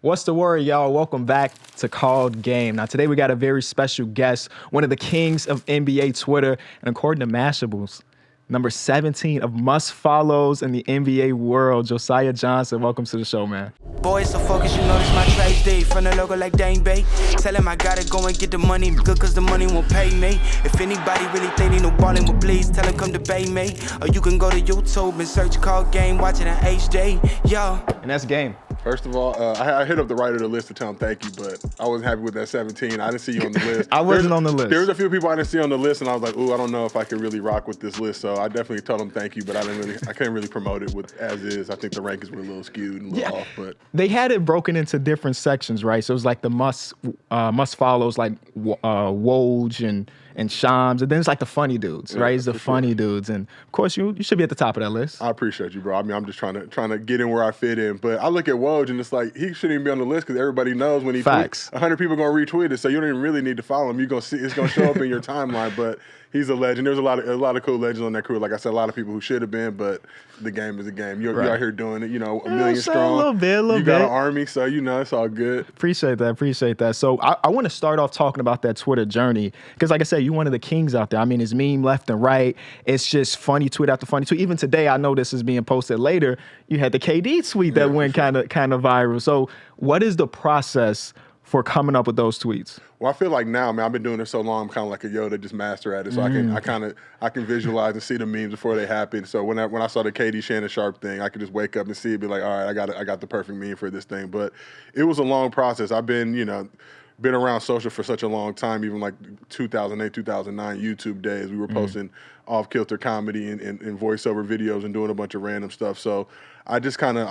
What's the word, y'all? Welcome back to Called Game. Now, today we got a very special guest, one of the kings of NBA Twitter, and according to Mashables, number 17 of must-follows in the NBA world, Josiah Johnson. Welcome to the show, man. Boys, so focused, you know this my trade day. From the logo like Dane Bay. Tell him I gotta go and get the money, good cause the money won't pay me. If anybody really think they no ballin' with please, tell him come to Bay me. Or you can go to YouTube and search Called Game, watching an HJ, yo. And that's game. First of all, I hit up the writer of the list to tell him thank you, but I wasn't happy with that 17. I didn't see you on the list. I wasn't on the list. There was a few people I didn't see on the list, and I was like, ooh, I don't know if I could really rock with this list. So I definitely told him thank you, but I couldn't really promote it with as is. I think the rankings were a little skewed and a little off. But they had it broken into different sections, right? So it was like the must follows, like Woj and Shams, and then it's like the funny dudes, right? It's the funny dudes, and of course you should be at the top of that list. I appreciate you, bro. I mean, I'm just trying to get in where I fit in. But I look at Woj and it's like he shouldn't even be on the list because everybody knows when he tweets, 100 people are gonna retweet it, so you don't even really need to follow him. You're gonna see it's gonna show up in your timeline. But he's a legend. There's a lot of cool legends on that crew. Like I said, a lot of people who should have been, but the game is a game. You're out here doing it, a million strong. A little bit. You got an army, so it's all good. Appreciate that. So I want to start off talking about that Twitter journey because, like I said, you're one of the kings out there. I mean, it's meme left and right. It's just funny tweet after funny tweet. Even today, I know this is being posted later. You had the KD tweet that went kind of viral. So what is the process for coming up with those tweets? Well, I feel like now, man, I've been doing this so long, I'm kind of like a Yoda, just master at it. So I can visualize and see the memes before they happen. So when I saw the KD Shannon Sharp thing, I could just wake up and see it, be like, all right, I got the perfect meme for this thing. But it was a long process. I've been, been around social for such a long time, even like 2008, 2009 YouTube days. We were posting off-kilter comedy and voiceover videos and doing a bunch of random stuff. So I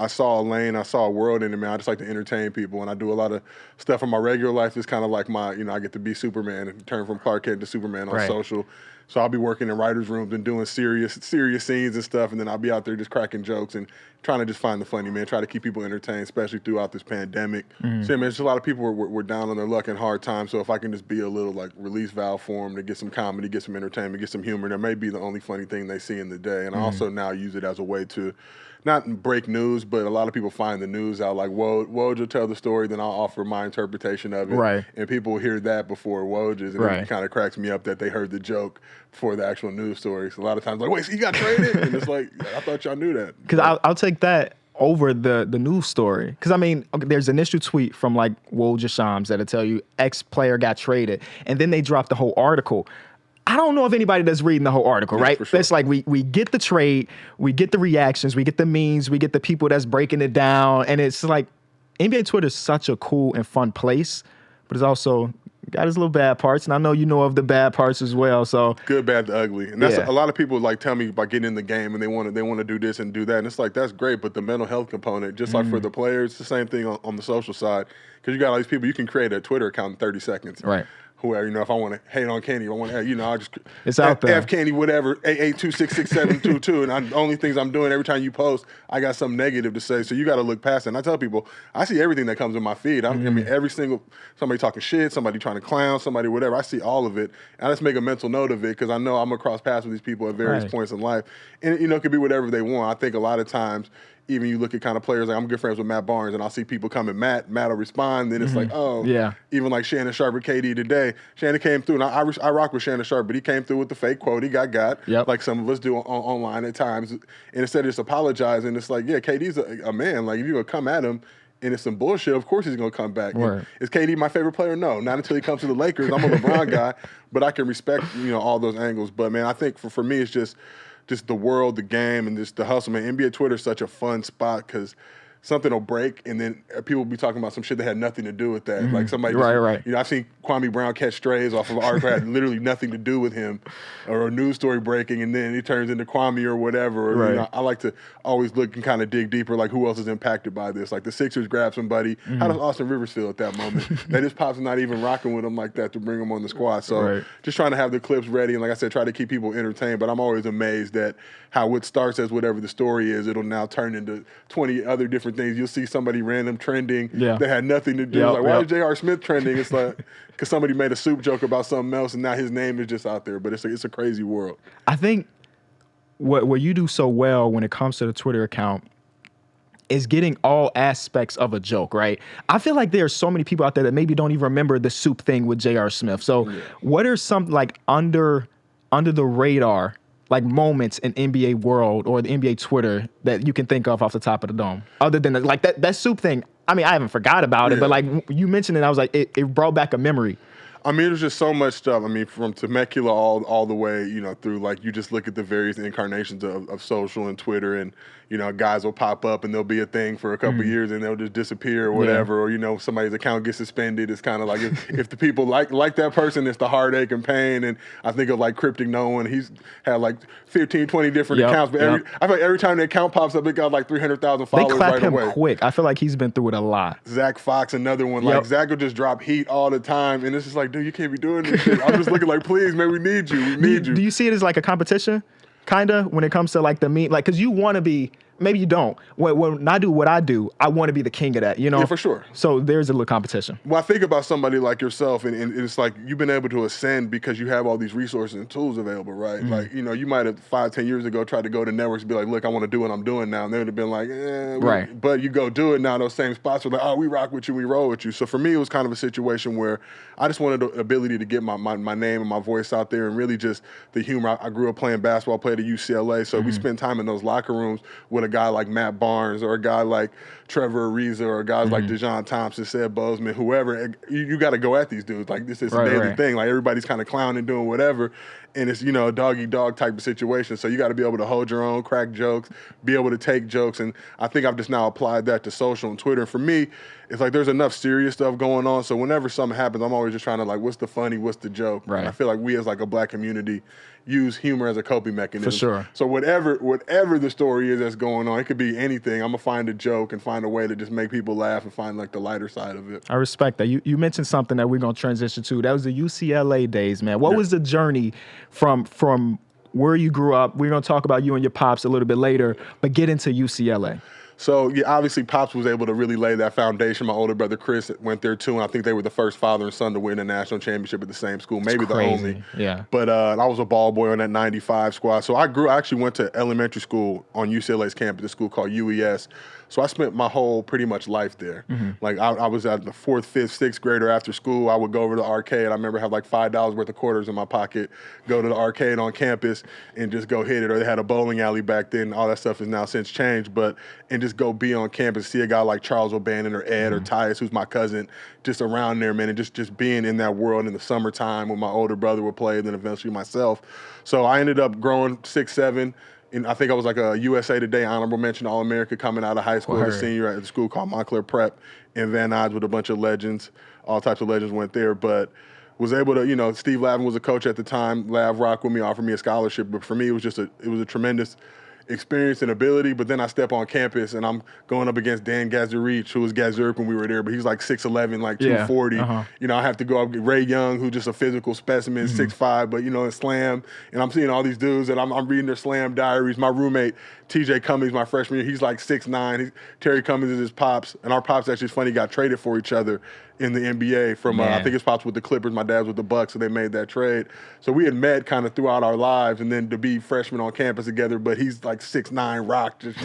saw a lane, I saw a world in it, man. I just like to entertain people, and I do a lot of stuff in my regular life. It's kind of like my, I get to be Superman and turn from Clark Kent to Superman on social. So I'll be working in writers' rooms and doing serious scenes and stuff, and then I'll be out there just cracking jokes and trying to just find the funny, man. Try to keep people entertained, especially throughout this pandemic. So, man, just a lot of people were down on their luck and hard times. So if I can just be a little like release valve for them to get some comedy, get some entertainment, get some humor, that may be the only funny thing they see in the day. And I also now use it as a way to not break news, but a lot of people find the news out. Like Woj will tell the story, then I'll offer my interpretation of it. Right. And people will hear that before Woj's, and it kind of cracks me up that they heard the joke before the actual news story. So a lot of times, like, wait, so you got traded? And it's like, I thought y'all knew that. Because I'll take that over the news story. Because, I mean, there's an initial tweet from, like, Woj or Shams that'll tell you X player got traded, and then they drop the whole article. I don't know if anybody that's reading the whole article, right? For sure. It's like we get the trade, we get the reactions, we get the memes, we get the people that's breaking it down, and it's like NBA Twitter is such a cool and fun place, but it's also got its little bad parts, and I know you know of the bad parts as well. So good, bad, the ugly, and that's a lot of people like tell me about getting in the game, and they want to do this and do that, and it's like that's great, but the mental health component, just like for the players, it's the same thing on the social side, because you got all these people you can create a Twitter account in 30 seconds, right? Whoever, if I want to hate on Kenny, if I want to, I'll just it's out there. F Kenny, whatever, 88266722, and the only things I'm doing every time you post, I got something negative to say. So you got to look past it. And I tell people, I see everything that comes in my feed. I mean, every single somebody talking shit, somebody trying to clown, somebody whatever. I see all of it, and I just make a mental note of it because I know I'm gonna cross paths with these people at various points in life, and it could be whatever they want. I think a lot of times, even you look at kind of players, like I'm good friends with Matt Barnes, and I'll see people come at Matt will respond, then it's like, even like Shannon Sharp or KD today. Shannon came through, and I rock with Shannon Sharp, but he came through with the fake quote he got, like some of us do online at times. And instead of just apologizing, it's like, KD's a man. Like, if you're going to come at him and it's some bullshit, of course he's going to come back. Is KD my favorite player? No, not until he comes to the Lakers. I'm a LeBron guy, but I can respect, all those angles. But, man, I think for me it's just the world, the game, and just the hustle, man. NBA Twitter is such a fun spot because something will break, and then people will be talking about some shit that had nothing to do with that. Like somebody, I've seen Kwame Brown catch strays off of an article that had literally nothing to do with him, or a news story breaking, and then it turns into Kwame or whatever. Or, I like to always look and kind of dig deeper, like who else is impacted by this? Like the Sixers grab somebody. How does Austin Rivers feel at that moment? That his pop's not even rocking with him like that to bring him on the squad. So just trying to have the clips ready, and like I said, try to keep people entertained. But I'm always amazed at how what starts as whatever the story is, it'll now turn into 20 other different things. You'll see somebody random trending that had nothing to do. Like, why is J.R. Smith trending? It's like, because somebody made a soup joke about something else, and now his name is just out there. But it's a crazy world. I think what you do so well when it comes to the Twitter account is getting all aspects of a joke, right? I feel like there's so many people out there that maybe don't even remember the soup thing with J.R. Smith. So what are some like under the radar like moments in NBA world or the NBA Twitter that you can think of off the top of the dome? Other than like that soup thing. I mean, I haven't forgot about it, but like you mentioned it, I was like, it brought back a memory. I mean, there's just so much stuff. I mean, from Temecula all the way, through like you just look at the various incarnations of social and Twitter, and guys will pop up and there'll be a thing for a couple years and they'll just disappear or whatever, or somebody's account gets suspended. It's kind of like if the people like that person, it's the heartache and pain. And I think of like Cryptic Noah, he's had like 15, 20 different accounts, but I feel like every time the account pops up, it got like 300,000 followers they clap right him away. Quick. I feel like he's been through it a lot. Zach Fox, another one. Like Zach will just drop heat all the time, and it's just like, dude, you can't be doing this shit. I'm just looking like, please, man, we need you. We need you. Do you see it as like a competition, kind of, when it comes to like the meme? Like, because you want to be, maybe you don't. When I do what I do, I want to be the king of that, Yeah, for sure. So there's a little competition. Well, I think about somebody like yourself, and it's like you've been able to ascend because you have all these resources and tools available, right? Like, you might have 5-10 years ago tried to go to networks and be like, look, I want to do what I'm doing now. And they would have been like, right. But you go do it now, those same spots are like, oh, we rock with you, we roll with you. So for me, it was kind of a situation where I just wanted the ability to get my name and my voice out there, and really just the humor. I grew up playing basketball, played at UCLA, so we spent time in those locker rooms with a guy like Matt Barnes or a guy like Trevor Ariza or guys like Dejon Thompson, Seb Bozeman, whoever. You got to go at these dudes. Like, this is a daily thing. Like, everybody's kind of clowning, doing whatever, and it's, a dog-eat-dog type of situation. So you got to be able to hold your own, crack jokes, be able to take jokes, and I think I've just now applied that to social and Twitter. And for me, it's like there's enough serious stuff going on, so whenever something happens, I'm always just trying to, like, what's the funny, what's the joke? Right. And I feel like we as, like, a black community use humor as a coping mechanism. For sure. So whatever the story is that's going on, it could be anything. I'm going to find a joke and find a way to just make people laugh and find, like, the lighter side of it. I respect that. You mentioned something that we're going to transition to. That was the UCLA days, man. What was the journey from where you grew up? We're going to talk about you and your pops a little bit later, but get into UCLA. So, yeah, obviously, Pops was able to really lay that foundation. My older brother, Chris, went there, too, and I think they were the first father and son to win a national championship at the same school, maybe the only. Yeah. But I was a ball boy on that 95 squad. So I actually went to elementary school on UCLA's campus, a school called UES. So I spent my whole pretty much life there. Like, I was at the 4th, 5th, 6th grader after school. I would go over to the arcade. I remember have like $5 worth of quarters in my pocket, go to the arcade on campus and just go hit it. Or they had a bowling alley back then. All that stuff has now since changed. And just go be on campus, see a guy like Charles O'Bannon or Ed or Tyus, who's my cousin, just around there, man, and just being in that world in the summertime when my older brother would play, and then eventually myself. So I ended up growing 6'7", and I think I was like a USA Today honorable mention All-America coming out of high school as a senior at a school called Montclair Prep in Van Nuys with a bunch of legends. All types of legends went there, but was able to, Steve Lavin was a coach at the time. Lav rocked with me, offered me a scholarship, but for me, it was a tremendous experience and ability. But then I step on campus and I'm going up against Dan Gazurich, who was Gazurk when we were there, but he's like 6'11", like 240. I have to go up with Ray Young, who's just a physical specimen, 6'5", but in slam, and I'm seeing all these dudes and I'm reading their slam diaries. My roommate TJ Cummings, my freshman year, he's like 6'9". Terry Cummings is his pops, and our pops actually, it's funny, got traded for each other in the NBA from, I think his pops with the Clippers, my dad's with the Bucks, so they made that trade. So we had met kind of throughout our lives, and then to be freshmen on campus together, but he's like 6'9", rock, just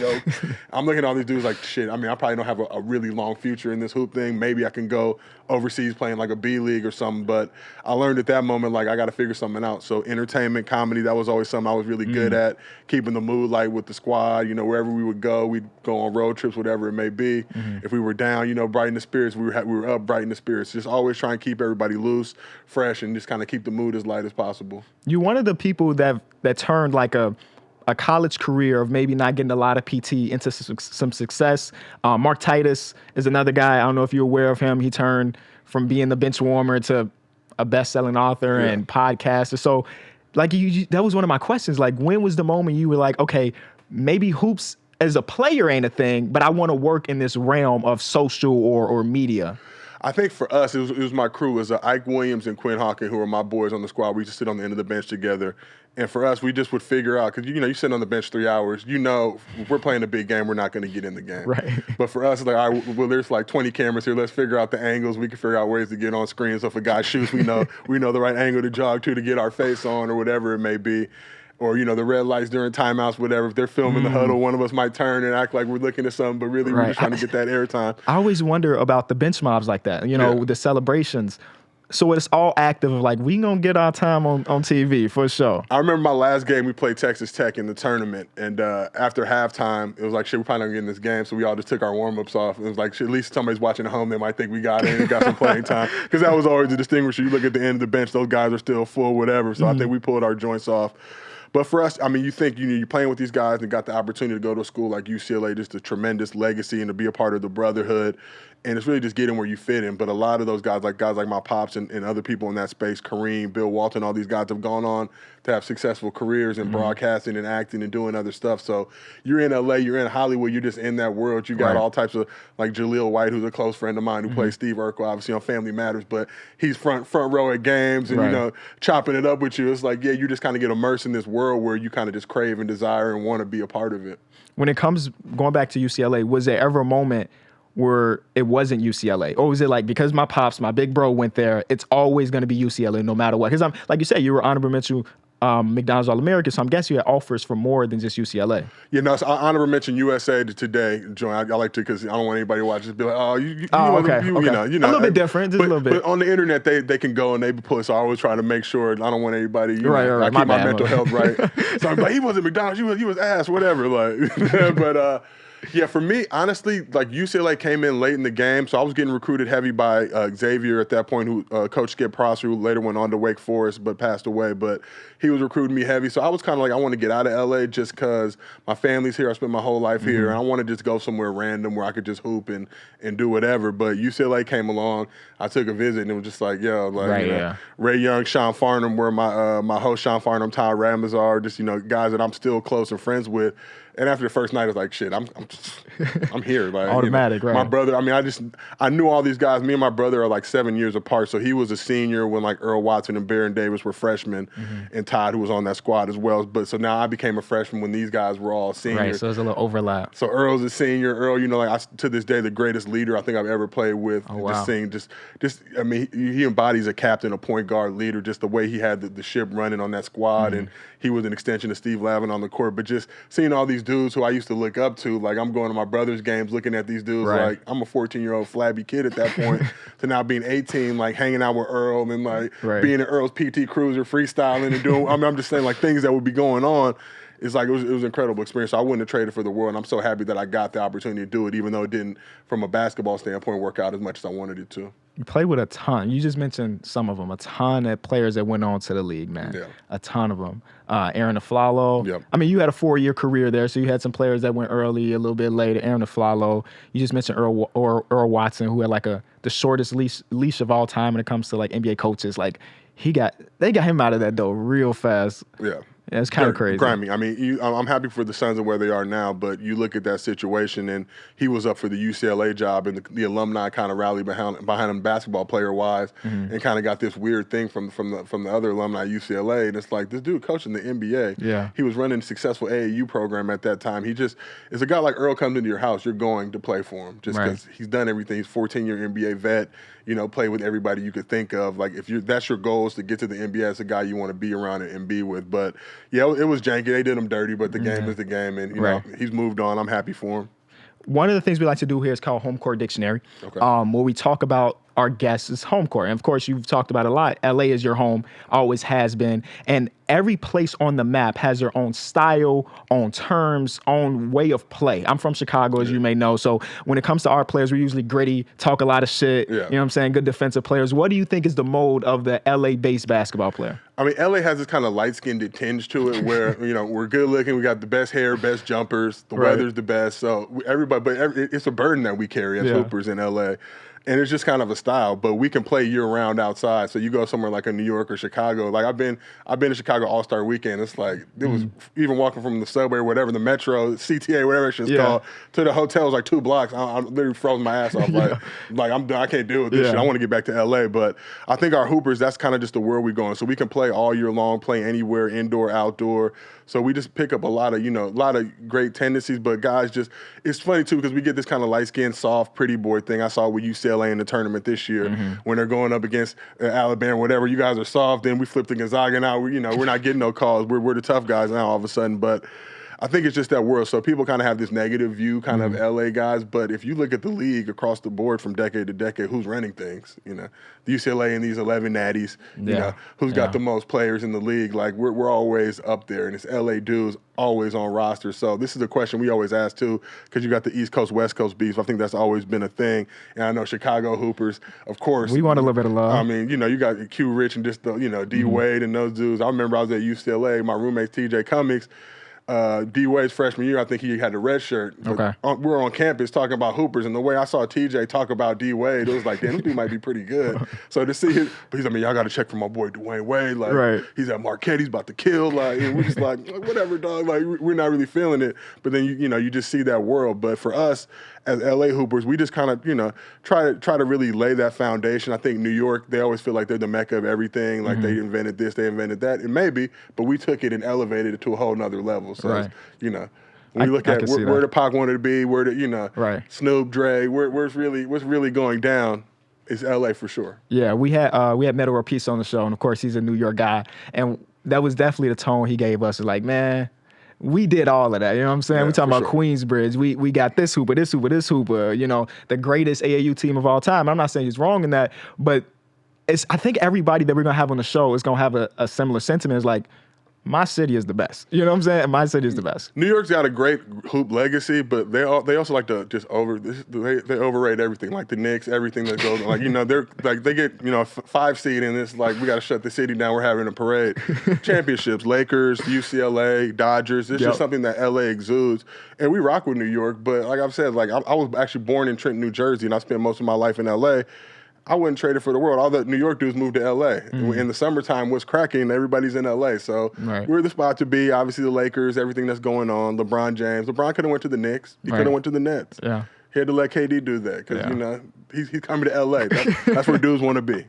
I'm looking at all these dudes like, shit, I mean, I probably don't have a really long future in this hoop thing. Maybe I can go overseas playing like a B league or something, but I learned at that moment, like, I got to figure something out. So entertainment, comedy, that was always something I was really good at, keeping the mood light with the squad, wherever we would go, we'd go on road trips, whatever it may be. If we were down, brighten the spirits, we were up, brighten the spirits. Just always try and keep everybody loose, fresh, and just kind of keep the mood as light as possible. You're one of the people that turned like a college career of maybe not getting a lot of PT into some success. Mark Titus is another guy. I don't know if you're aware of him. He turned from being the bench warmer to a best-selling author and podcaster. So, like, that was one of my questions. Like, when was the moment you were like, okay, maybe hoops as a player ain't a thing, but I want to work in this realm of social or media? I think for us, it was my crew. It was Ike Williams and Quinn Hawkin, who were my boys on the squad. We used to sit on the end of the bench together. And for us, we just would figure out, because, you sit on the bench 3 hours, if we're playing a big game, we're not going to get in the game. Right. But for us, it's like, all right, well, there's like 20 cameras here. Let's figure out the angles. We can figure out ways to get on screen. So if a guy shoots, we know the right angle to jog to get our face on or whatever it may be. or, the red lights during timeouts, whatever. If they're filming the huddle, one of us might turn and act like we're looking at something, but really we're just trying to get that airtime. I always wonder about the bench mobs like that, the celebrations. So it's all active of like, we gonna get our time on TV for sure. I remember my last game, we played Texas Tech in the tournament, and after halftime, it was like, shit, we're probably not getting this game, so we all just took our warm-ups off. It was like, shit, at least somebody's watching at home, they might think we got in and got some playing time, because that was always a distinguisher. You look at the end of the bench, those guys are still full, whatever, so I think we pulled our joints off. But for us, I mean, you think you're playing with these guys and got the opportunity to go to a school like UCLA, just a tremendous legacy and to be a part of the brotherhood. And it's really just getting where you fit in. But a lot of those guys like my pops and other people in that space, Kareem, Bill Walton, all these guys have gone on to have successful careers in broadcasting and acting and doing other stuff. So you're in LA, you're in Hollywood, you're just in that world. You got all types of, like Jaleel White, who's a close friend of mine, who plays Steve Urkel, obviously on Family Matters, but he's front row at games and, chopping it up with you. It's like, yeah, you just kind of get immersed in this world where you kind of just crave and desire and want to be a part of it. When it comes, going back to UCLA, was there ever a moment where it wasn't UCLA? Or was it like, because my pops, my big bro went there, it's always going to be UCLA no matter what? Because I'm like you said, you were honorable mention McDonald's All-American, so I'm guessing you had offers for more than just UCLA. So I honorable mention USA today, Joy. I like to, because I don't want anybody to watch, just be like, okay. A little bit different, just a little bit. But on the internet, they can go and they pull it, so I always try to make sure I don't want anybody, I keep my mental health right. So I'm like, he wasn't McDonald's, he was ass, whatever, like, but yeah, for me, honestly, like UCLA came in late in the game, so I was getting recruited heavy by Xavier at that point, who Coach Skip Prosser, who later went on to Wake Forest but passed away. But he was recruiting me heavy, so I was kind of like, I want to get out of LA just because my family's here. I spent my whole life here, and I want to just go somewhere random where I could just hoop and do whatever. But UCLA came along. I took a visit, and it was just like, Ray Young, Sean Farnham, where my host Sean Farnham, Ty Ramazar, just guys that I'm still close and friends with. And after the first night, I was like, shit, I'm here. Like, automatic, right? My brother, I mean, I knew all these guys. Me and my brother are like 7 years apart. So he was a senior when like Earl Watson and Baron Davis were freshmen, and Todd, who was on that squad as well. But so now I became a freshman when these guys were all seniors. Right, so there's a little overlap. So Earl's a senior. Earl, to this day, the greatest leader I think I've ever played with. Oh, wow. I mean, he embodies a captain, a point guard leader, just the way he had the ship running on that squad. And he was an extension of Steve Lavin on the court. But just seeing all these dudes who I used to look up to, like I'm going to my brother's games looking at these dudes, like I'm a 14-year-old flabby kid at that point, to now being 18, like hanging out with Earl and like being in Earl's PT Cruiser, freestyling and doing, I mean, I'm just saying like things that would be going on. It's like, it was an incredible experience. So I wouldn't have traded for the world. And I'm so happy that I got the opportunity to do it, even though it didn't, from a basketball standpoint, work out as much as I wanted it to. You play with a ton. You just mentioned some of them. A ton of players that went on to the league, man. Yeah. A ton of them. Aaron Aflalo. Yep. I mean, you had a 4-year career there, so you had some players that went early, a little bit later. Aaron Aflalo. You just mentioned Earl Watson, who had like the shortest leash of all time when it comes to like NBA coaches. Like they got him out of that door real fast. Yeah. Yeah, it's kind of crazy. Grimy. I mean, I'm happy for the Suns and where they are now, but you look at that situation, and he was up for the UCLA job, and the alumni kind of rallied behind him basketball player-wise, and kind of got this weird thing from the other alumni at UCLA, and it's like, this dude coaching the NBA. Yeah. He was running a successful AAU program at that time. It's a guy like Earl comes into your house, you're going to play for him just because he's done everything. He's 14-year NBA vet, play with everybody you could think of. Like, if that's your goal is to get to the NBA, it's a guy you want to be around and be with. But yeah, it was janky. They did him dirty, but the game is the game, and he's moved on. I'm happy for him. One of the things we like to do here is called Home Court Dictionary, where we talk about our guests' home court. And of course, you've talked about it a lot. LA is your home, always has been. And every place on the map has their own style, own terms, own way of play. I'm from Chicago, as you may know. So when it comes to our players, we're usually gritty, talk a lot of shit. Yeah. You know what I'm saying? Good defensive players. What do you think is the mode of the LA-based basketball player? I mean, LA has this kind of light-skinned tinge to it where, we're good looking. We got the best hair, best jumpers. The weather's the best. So it's a burden that we carry as hoopers in LA. And it's just kind of a style, but we can play year-round outside. So you go somewhere like a New York or Chicago. Like I've been to Chicago All-Star Weekend. It's like it was even walking from the subway or whatever, the metro, CTA, whatever it's called, to the hotel was like 2 blocks. I literally froze my ass off. Like I'm done. I can't deal with this shit. I want to get back to LA. But I think our hoopers, that's kind of just the world we're going. So we can play all year long, play anywhere, indoor, outdoor. So we just pick up a lot of great tendencies, but guys it's funny too, because we get this kind of light-skinned, soft, pretty boy thing. I saw with UCLA in the tournament this year when they're going up against Alabama, whatever. You guys are soft, then we flip to Gonzaga now. We're we're not getting no calls. We're the tough guys now all of a sudden. But I think it's just that world. So people kind of have this negative view, kind of LA guys. But if you look at the league across the board from decade to decade, who's running things? You know, the UCLA and these 11 natties. You know, who's got the most players in the league? Like we're always up there, and it's LA dudes always on roster. So this is a question we always ask too, because you got the East Coast West Coast beef. I think that's always been a thing. And I know Chicago Hoopers, of course. We want a little bit of love. I mean, you know, you got Q Rich and just the, you know, D Wade and those dudes. I remember I was at UCLA. My roommate's TJ Cummings. D Wade's freshman year, I think he had a red shirt. Okay. We were on campus talking about hoopers, and the way I saw TJ talk about D Wade, it was like, damn, this dude might be pretty good. So to see him, but he's like, y'all got to check for my boy Dwayne Wade. Like, he's at Marquette, he's about to kill. Like, and we're just like, whatever, dog. Like, we're not really feeling it. But then you know, you just see that world. But for us as LA Hoopers, we just kind of, you know, try to really lay that foundation. I think New York, they always feel like they're the mecca of everything. Like they invented this, they invented that. It may be, but we took it and elevated it to a whole nother level. So, you know, when we look at where the Pac wanted to be, where the, you know, Snoop, Dre, what's really going down is LA for sure. Yeah, we had Metal World Peace on the show, and of course he's a New York guy, and that was definitely the tone he gave us. Like, man, we did all of that. You know what I'm saying? Yeah, we talking about sure. Queensbridge. We got this hooper. You know, the greatest AAU team of all time. I'm not saying he's wrong in that, but I think everybody that we're gonna have on the show is gonna have a similar sentiment. It's like, my city is the best. You know what I'm saying? My city is the best. New York's got a great hoop legacy, but they also like to just they overrate everything. Like the Knicks, everything that goes on. Like, you know, they're like, they get, you know, a 5 seed and it's like, we got to shut the city down. We're having a parade. Championships, Lakers, UCLA, Dodgers. It's just something that LA exudes. And we rock with New York. But like I've said, like I was actually born in Trenton, New Jersey, and I spent most of my life in LA. I wouldn't trade it for the world. All the New York dudes moved to LA. In the summertime, what's cracking, everybody's in LA. So we're the spot to be. Obviously, the Lakers, everything that's going on. LeBron James. LeBron could have went to the Knicks. He could have went to the Nets. Yeah. He had to let KD do that because, you know, he's coming to LA. That's where dudes want to be.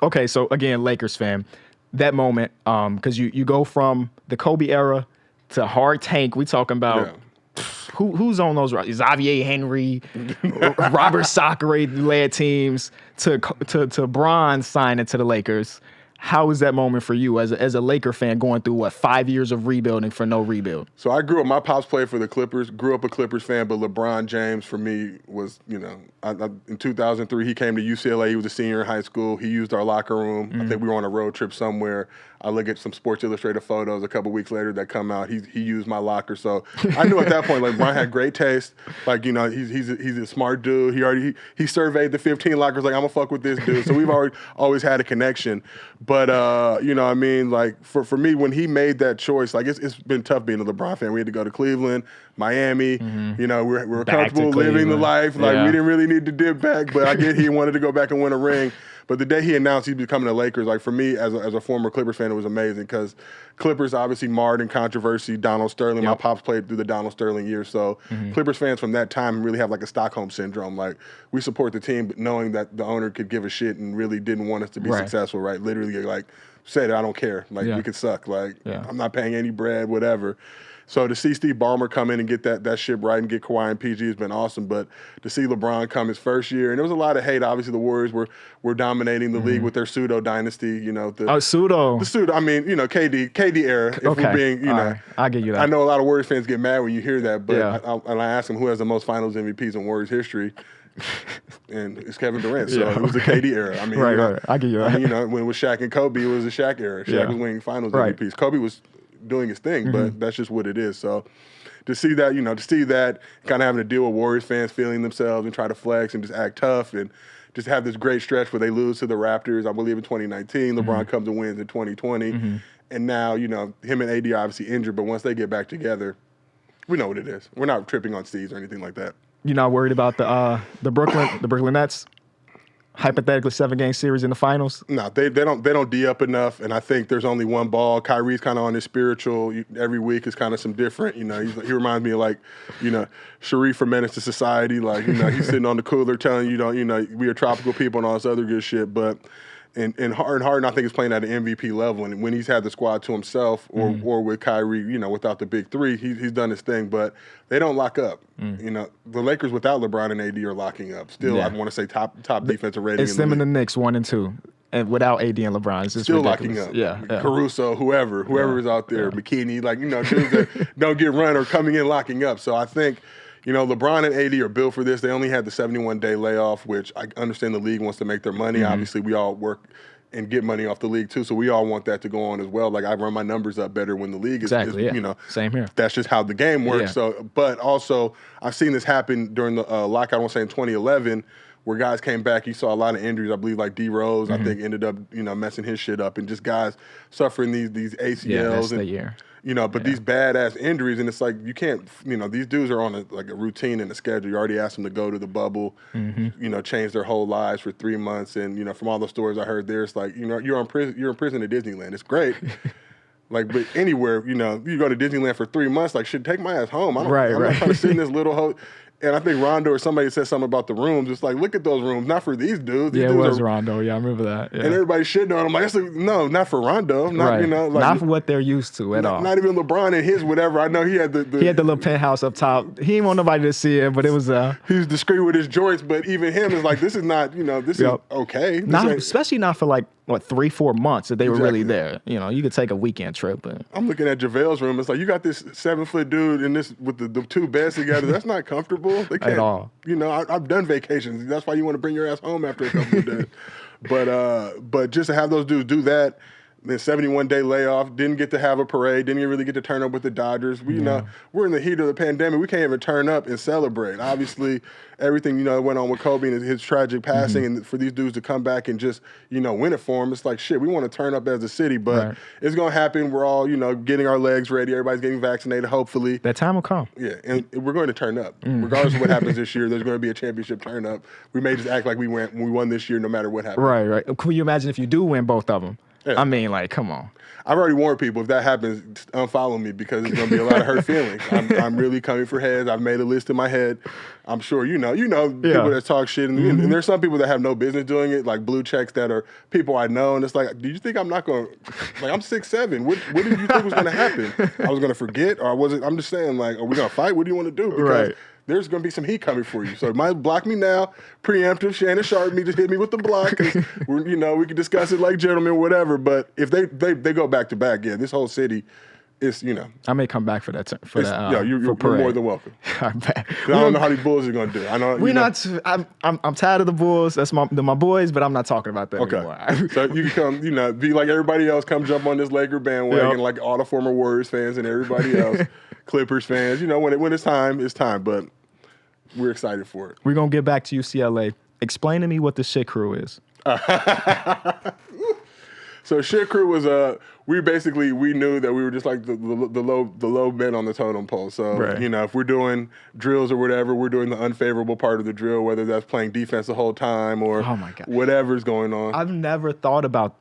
Okay, so again, Lakers fan. That moment, because you go from the Kobe era to hard tank. We talking about... Who's on those? Xavier Henry, Robert Sacre-led teams to Bron signing to the Lakers. How was that moment for you as a Laker fan going through, 5 years of rebuilding for no rebuild? So I grew up, my pops played for the Clippers, grew up a Clippers fan, but LeBron James for me was, you know, in 2003, he came to UCLA. He was a senior in high school. He used our locker room. I think we were on a road trip somewhere. I look at some Sports Illustrated photos a couple weeks later that come out. He used my locker. So I knew at that point, like, LeBron had great taste. Like, you know, he's a smart dude. He surveyed the 15 lockers, like, I'm going to fuck with this dude. So we've always had a connection. But, you know what I mean? Like, for me, when he made that choice, like, it's been tough being a LeBron fan. We had to go to Cleveland, Miami. You know, we're comfortable living the life. Like, we didn't really need to dip back, but I get he wanted to go back and win a ring. But the day he announced he's becoming the Lakers, like, for me as a former Clippers fan, it was amazing because Clippers obviously marred in controversy. Donald Sterling, my pops played through the Donald Sterling years. So Clippers fans from that time really have like a Stockholm syndrome. Like, we support the team, but knowing that the owner could give a shit and really didn't want us to be successful, right? Literally, like, said, I don't care. Like, we could suck. Like, I'm not paying any bread, whatever. So to see Steve Ballmer come in and get that ship right and get Kawhi and PG has been awesome. But to see LeBron come his first year, and there was a lot of hate. Obviously, the Warriors were dominating the league with their pseudo dynasty. You know, the pseudo. I mean, you know, KD era. If we're being, you know, I get you that. I know a lot of Warriors fans get mad when you hear that, but I ask them who has the most Finals MVPs in Warriors history. And it's Kevin Durant, so it was the KD era. I mean, right. I get you that. I mean, you know, when it was Shaq and Kobe, it was the Shaq era. Shaq was winning Finals MVPs. Kobe was doing his thing, but that's just what it is. So to see that, you know, kind of having to deal with Warriors fans feeling themselves and try to flex and just act tough and just have this great stretch where they lose to the Raptors, I believe in 2019, LeBron comes and wins in 2020. And now, you know, him and AD are obviously injured, but once they get back together, we know what it is. We're not tripping on seeds or anything like that. You're not worried about the Brooklyn Nets? Hypothetically 7-game series in the finals? No, they don't D up enough, and I think there's only one ball. Kyrie's kind of on his spiritual. Every week is kind of some different. You know, he reminds me of, like, you know, Sharif from Menace to Society. Like, you know, he's sitting on the cooler telling you know, we are tropical people and all this other good shit. But and Harden, I think, is playing at an MVP level. And when he's had the squad to himself or with Kyrie, you know, without the big three, he's done his thing. But they don't lock up. You know, the Lakers without LeBron and AD are locking up. Still, I want to say top defensive rating. It's them and the Knicks 1 and 2. and without AD and LeBron, it's just still ridiculous. locking up. Yeah. Caruso, whoever is out there, McKinney, like, dudes that don't get run or coming in locking up. So I think, LeBron and AD are built for this. They only had the 71-day layoff, which I understand the league wants to make their money. Obviously, we all work and get money off the league too, so we all want that to go on as well. Like, I run my numbers up better when the league is same here. That's just how the game works. Yeah. So, but also I've seen this happen during the lockout. I want to say in 2011, where guys came back. You saw a lot of injuries. I believe like D Rose, I think ended up messing his shit up, and just guys suffering these ACLs. Yeah, that's and, the year. But these badass injuries, and it's like you can't. These dudes are on a routine and a schedule. You already asked them to go to the bubble, change their whole lives for 3 months, and from all the stories I heard there, it's like you're in prison at Disneyland. It's great. Like, but anywhere, you go to Disneyland for 3 months, like, shit, take my ass home. I'm not trying to sit in this little And I think Rondo or somebody said something about the rooms. It's like, look at those rooms, not for these dudes. These yeah, dudes it was Rondo. Yeah, I remember that. Yeah. And everybody shitting on him. Like, no, not for Rondo. Not, not for what they're used to at all. Not even LeBron and his whatever. I know he had the little penthouse up top. He didn't want nobody to see it, but it was he was discreet with his joints, but even him is like, this is not, this is okay. Especially not for 3-4 months that they were really there. You could take a weekend trip. But I'm looking at JaVale's room. It's like, you got this 7-foot dude in this with the two beds together. That's not comfortable. They can't, at all. I've done vacations. That's why you want to bring your ass home after a couple of days. But just to have those dudes do that, then 71-day layoff, didn't get to have a parade, didn't really get to turn up with the Dodgers. We're in the heat of the pandemic. We can't even turn up and celebrate. Obviously, everything, that went on with Kobe and his tragic passing, and for these dudes to come back and just, win it for him, it's like, shit, we want to turn up as a city, but it's going to happen. We're all, getting our legs ready. Everybody's getting vaccinated, hopefully. That time will come. Yeah, and we're going to turn up. Regardless of what happens this year, there's going to be a championship turn up. We may just act like we won this year no matter what happens. Right. Can you imagine if you do win both of them? Yeah. I mean, come on. I've already warned people, if that happens, unfollow me because it's going to be a lot of hurt feelings. I'm really coming for heads. I've made a list in my head. I'm sure people that talk shit. And there's some people that have no business doing it, like blue checks that are people I know. And it's like, do you think I'm not going to, I'm 6'7". What did you think was going to happen? I was going to forget? Or was it, I'm just saying, are we going to fight? What do you want to do? Because there's going to be some heat coming for you. So might block me now, preemptive, Shannon Sharp me, just hit me with the block. Cause we can discuss it like gentlemen, whatever. But if they go back to back, this whole city is, I may come back for that. You're more than welcome. I don't know how these Bulls are going to do. I know I'm tired of the Bulls. That's my boys, but I'm not talking about that anymore. So you can come, be like everybody else. Come jump on this Laker bandwagon, like all the former Warriors fans and everybody else, Clippers fans. When it's time, it's time. But we're excited for it. We're going to get back to UCLA. Explain to me what the shit crew is. So shit crew was we knew that we were just like the low men on the totem pole. So if we're doing drills or whatever, we're doing the unfavorable part of the drill, whether that's playing defense the whole time or whatever's going on. I've never thought about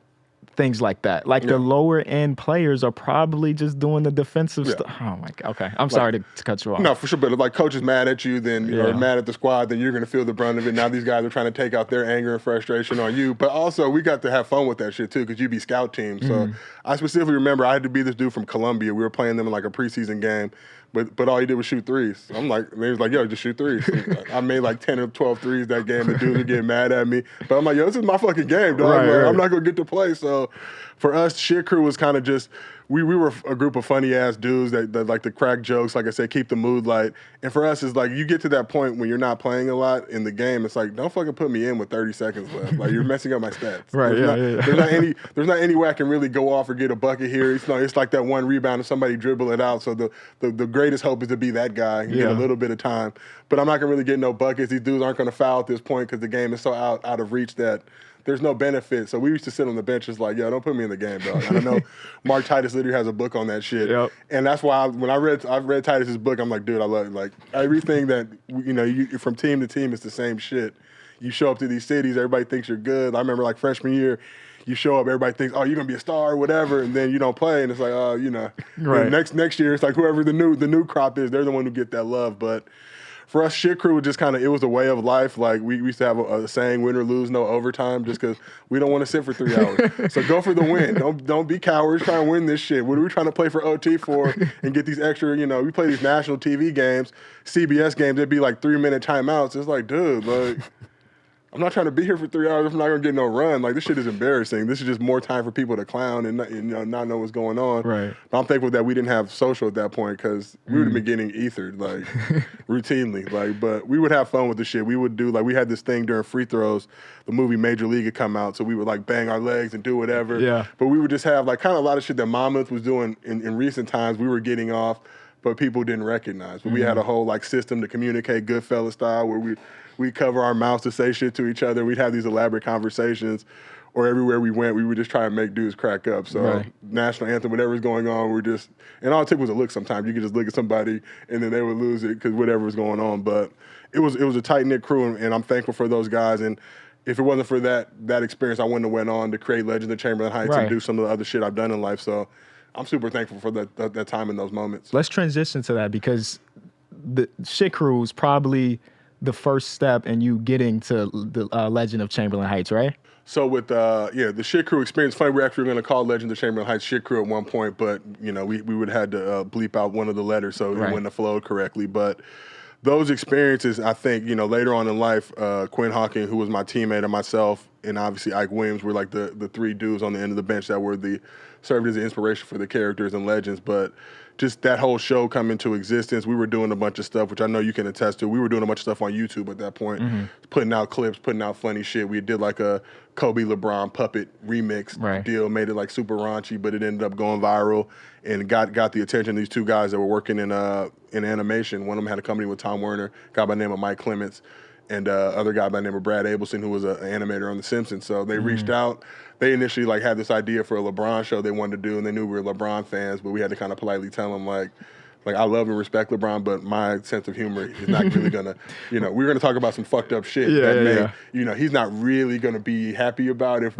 things like that. The lower end players are probably just doing the defensive stuff. Oh my God. Okay. I'm sorry to cut you off. No, for sure. But if coach is mad at you, then or mad at the squad, then you're going to feel the brunt of it. Now these guys are trying to take out their anger and frustration on you. But also we got to have fun with that shit too, because you be scout team. So I specifically remember I had to be this dude from Columbia. We were playing them in a preseason game. But all he did was shoot threes. I'm like, and he was like, yo, just shoot threes. I made 10 or 12 threes that game. The dudes were getting mad at me. But I'm like, yo, this is my fucking game, dog. I'm not going to get to play. So for us, shit crew was kind of just, we were a group of funny ass dudes that like to crack jokes, like I said, keep the mood light. And for us, it's you get to that point when you're not playing a lot in the game. It's don't fucking put me in with 30 seconds left. You're messing up my stats. There's not any way I can really go off or get a bucket here. It's like that one rebound and somebody dribble it out. So the greatest hope is to be that guy and get a little bit of time. But I'm not gonna really get no buckets. These dudes aren't gonna foul at this point because the game is so out of reach that there's no benefit. So we used to sit on the bench just yo, don't put me in the game, dog. And I know Mark Titus literally has a book on that shit. Yep. And that's why when I read Titus's book, I'm like, dude, I love it. Everything that, you from team to team, it's the same shit. You show up to these cities, everybody thinks you're good. I remember freshman year, you show up, everybody thinks, oh, you're going to be a star or whatever, and then you don't play, and it's Right. Next year, it's whoever the new crop is, they're the one who get that love. But for us, shit crew was just it was a way of life. We used to have a saying, win or lose, no overtime, just because we don't want to sit for 3 hours. So go for the win. Don't be cowards. Try and win this shit. What are we trying to play for OT for and get these extra, we play these national TV games, CBS games, it'd be 3-minute timeouts. It's dude, I'm not trying to be here for 3 hours if I'm not gonna get no run. Like, this shit is embarrassing. This is just more time for people to clown and not know what's going on. Right. But I'm thankful that we didn't have social at that point because we would have been getting ethered like routinely. Like, but we would have fun with the shit. We would do we had this thing during free throws. The movie Major League had come out, so we would bang our legs and do whatever. Yeah. But we would just have kind of a lot of shit that Monmouth was doing in recent times. We were getting off, but people didn't recognize. But we had a whole system to communicate Goodfellas style where we cover our mouths to say shit to each other. We'd have these elaborate conversations, or everywhere we went, we would just try and make dudes crack up. So national anthem, whatever's going on, and all it took was a look sometimes. You could just look at somebody and then they would lose it because whatever was going on. But it was a tight-knit crew, and I'm thankful for those guys. And if it wasn't for that experience, I wouldn't have went on to create Legends of Chamberlain Heights and do some of the other shit I've done in life. So I'm super thankful for that time and those moments. Let's transition to that because the Shit Crew is probably the first step in you getting to the Legend of Chamberlain Heights, right? So with the Shit Crew experience, funny, we're actually going to call Legend of Chamberlain Heights Shit Crew at one point, but we would have had to bleep out one of the letters so it wouldn't have flowed correctly. But those experiences, I think, later on in life, Quinn Hawking, who was my teammate, and myself, and obviously Ike Williams were the three dudes on the end of the bench that were served as the inspiration for the characters and legends. But just that whole show come into existence, we were doing a bunch of stuff, which I know you can attest to. We were doing a bunch of stuff on YouTube at that point, putting out clips, putting out funny shit. We did a Kobe LeBron puppet remix deal, made it super raunchy, but it ended up going viral and got the attention of these two guys that were working in animation. One of them had a company with Tom Werner, a guy by the name of Mike Clements, and other guy by the name of Brad Abelson, who was an animator on The Simpsons. So they reached out. They initially had this idea for a LeBron show they wanted to do, and they knew we were LeBron fans, but we had to kind of politely tell them I love and respect LeBron, but my sense of humor is not really gonna, we're gonna talk about some fucked up shit he's not really gonna be happy about if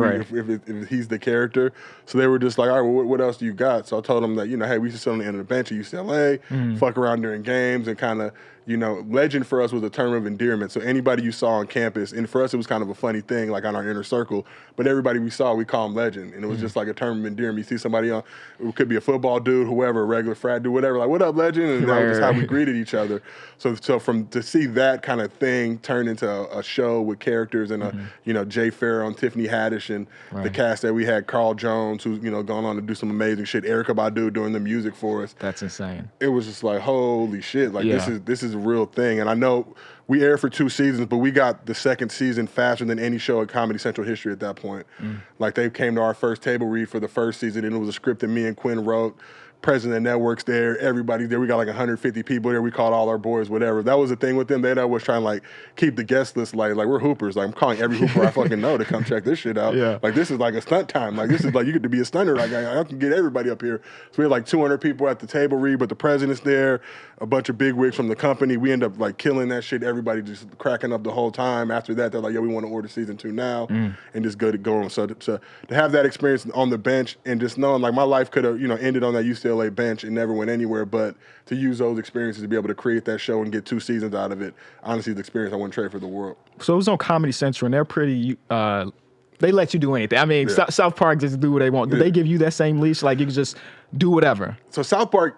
he's the character. So they were just like, all right, well, what else do you got? So I told them that, hey, we should sit on the end of the bench at UCLA, fuck around during games, and kind of, legend for us was a term of endearment. So anybody you saw on campus, and for us it was kind of a funny thing, on our inner circle, but everybody we saw, we call them legend. And it was just a term of endearment. You see somebody on, it could be a football dude, whoever, a regular frat dude, whatever, what up, legend? And that was just how we greeted each other. So to see that kind of thing turn into a show with characters and Jay Farrow and Tiffany Haddish and the cast that we had, Carl Jones, who's, gone on to do some amazing shit, Erykah Badu doing the music for us. That's insane. It was just holy shit. This is a real thing. And I know we aired for 2 seasons, but we got the second season faster than any show in Comedy Central history at that point. They came to our first table read for the first season, and it was a script that me and Quinn wrote. President of Network's there, everybody's there. We got 150 people there. We called all our boys, whatever. That was the thing with them. They was trying to keep the guest list light. We're hoopers. I'm calling every hooper I fucking know to come check this shit out. Yeah. This is a stunt time. This is you get to be a stunner. I can get everybody up here. So we had 200 people at the table read, but the president's there, a bunch of bigwigs from the company. We end up killing that shit. Everybody just cracking up the whole time. After that, they're we want to order season 2 now, and just go on. So to have that experience on the bench and just knowing my life could have ended on that UCLA bench and never went anywhere, but to use those experiences to be able to create that show and get 2 seasons out of it, honestly, the experience I wouldn't trade for the world. So it was on Comedy Central, and they're pretty. They let you do anything. I mean, South Park just do what they want. Did they give you that same leash? You can just do whatever? So South Park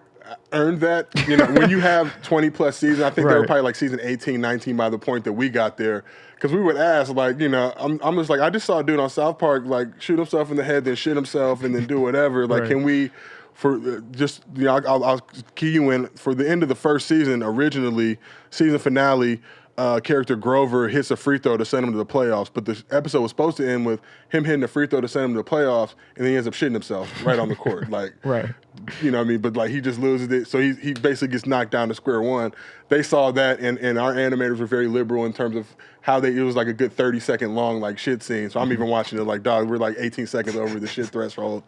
earned that. When you have 20 plus seasons, I think they were probably season 18, 19 by the point that we got there. Because we would ask, I'm just I just saw a dude on South Park shoot himself in the head, then shit himself, and then do whatever. Can we? I'll key you in for the end of the first season. Originally, season finale, character Grover hits a free throw to send him to the playoffs, but the episode was supposed to end with him hitting a free throw to send him to the playoffs, and then he ends up shitting himself right on the court. You know what I mean? But he just loses it, so he basically gets knocked down to square one. They saw that, and our animators were very liberal in terms of how it was a good 30-second long shit scene. So I'm even watching it dog, we're 18 seconds over the shit threshold.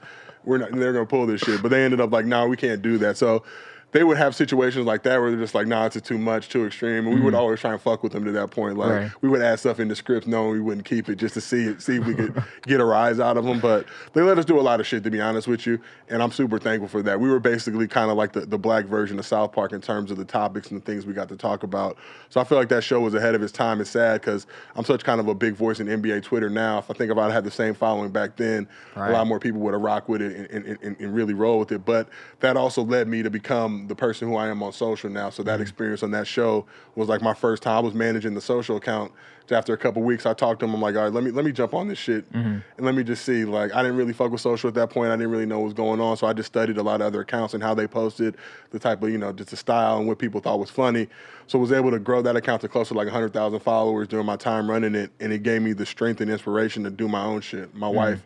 They're gonna pull this shit, but they ended up no, we can't do that. So they would have situations like that where they're just nah, it's too much, too extreme, and we would always try and fuck with them to that point. We would add stuff in the script knowing we wouldn't keep it just to see if we could get a rise out of them. But they let us do a lot of shit, to be honest with you, and I'm super thankful for that. We were basically kind of the black version of South Park in terms of the topics and the things we got to talk about. So I feel like that show was ahead of its time. It's sad because I'm such kind of a big voice in NBA Twitter now. If I think about it, I had the same following back then, a lot more people would have rocked with it and really roll with it. But that also led me to become become the person who I am on social now. So that experience on that show was like my first time. I was managing the social account. So after a couple weeks, I talked to him. I'm like, all right, let me jump on this shit and let me just see. Like, I didn't really fuck with social at that point. I didn't really know what was going on. So I just studied a lot of other accounts and how they posted, the type of, just the style and what people thought was funny. So I was able to grow that account to close to like 100,000 followers during my time running it. And it gave me the strength and inspiration to do my own shit. My wife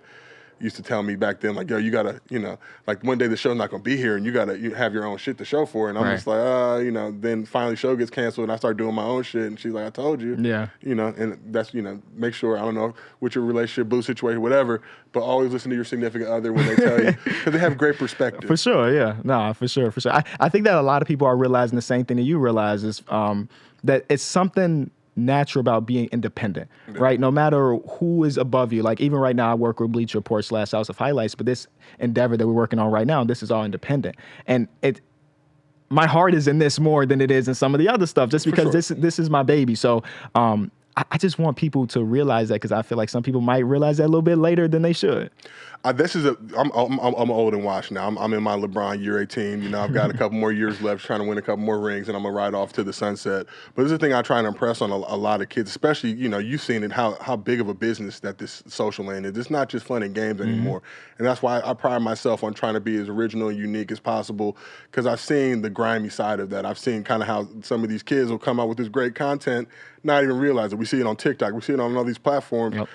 used to tell me back then, like, yo, you gotta, like one day the show's not gonna be here and you have your own shit to show for it. And I'm just like, then finally the show gets canceled and I start doing my own shit. And she's like, I told you. Yeah. And that's, make sure, I don't know, with your relationship, boo situation, whatever, but always listen to your significant other when they tell you, because they have great perspective. For sure, yeah. No, for sure. I think that a lot of people are realizing the same thing that you realize is that it's something natural about being independent, right? No matter who is above you. Like even right now, I work with Bleacher Report / House of Highlights, but this endeavor that we're working on right now, this is all independent. And my heart is in this more than it is in some of the other stuff, just because this is my baby. So I just want people to realize that, because I feel like some people might realize that a little bit later than they should. I'm old and washed now. I'm in my LeBron year 18. I've got a couple more years left, trying to win a couple more rings, and I'm gonna ride off to the sunset. But this is the thing I try and impress on a lot of kids, especially you've seen it, how big of a business that this social land is. It's not just fun and games anymore, and that's why I pride myself on trying to be as original and unique as possible, because I've seen the grimy side of that. I've seen kind of how some of these kids will come out with this great content, not even realize it. We see it on TikTok, we see it on all these platforms. Yep.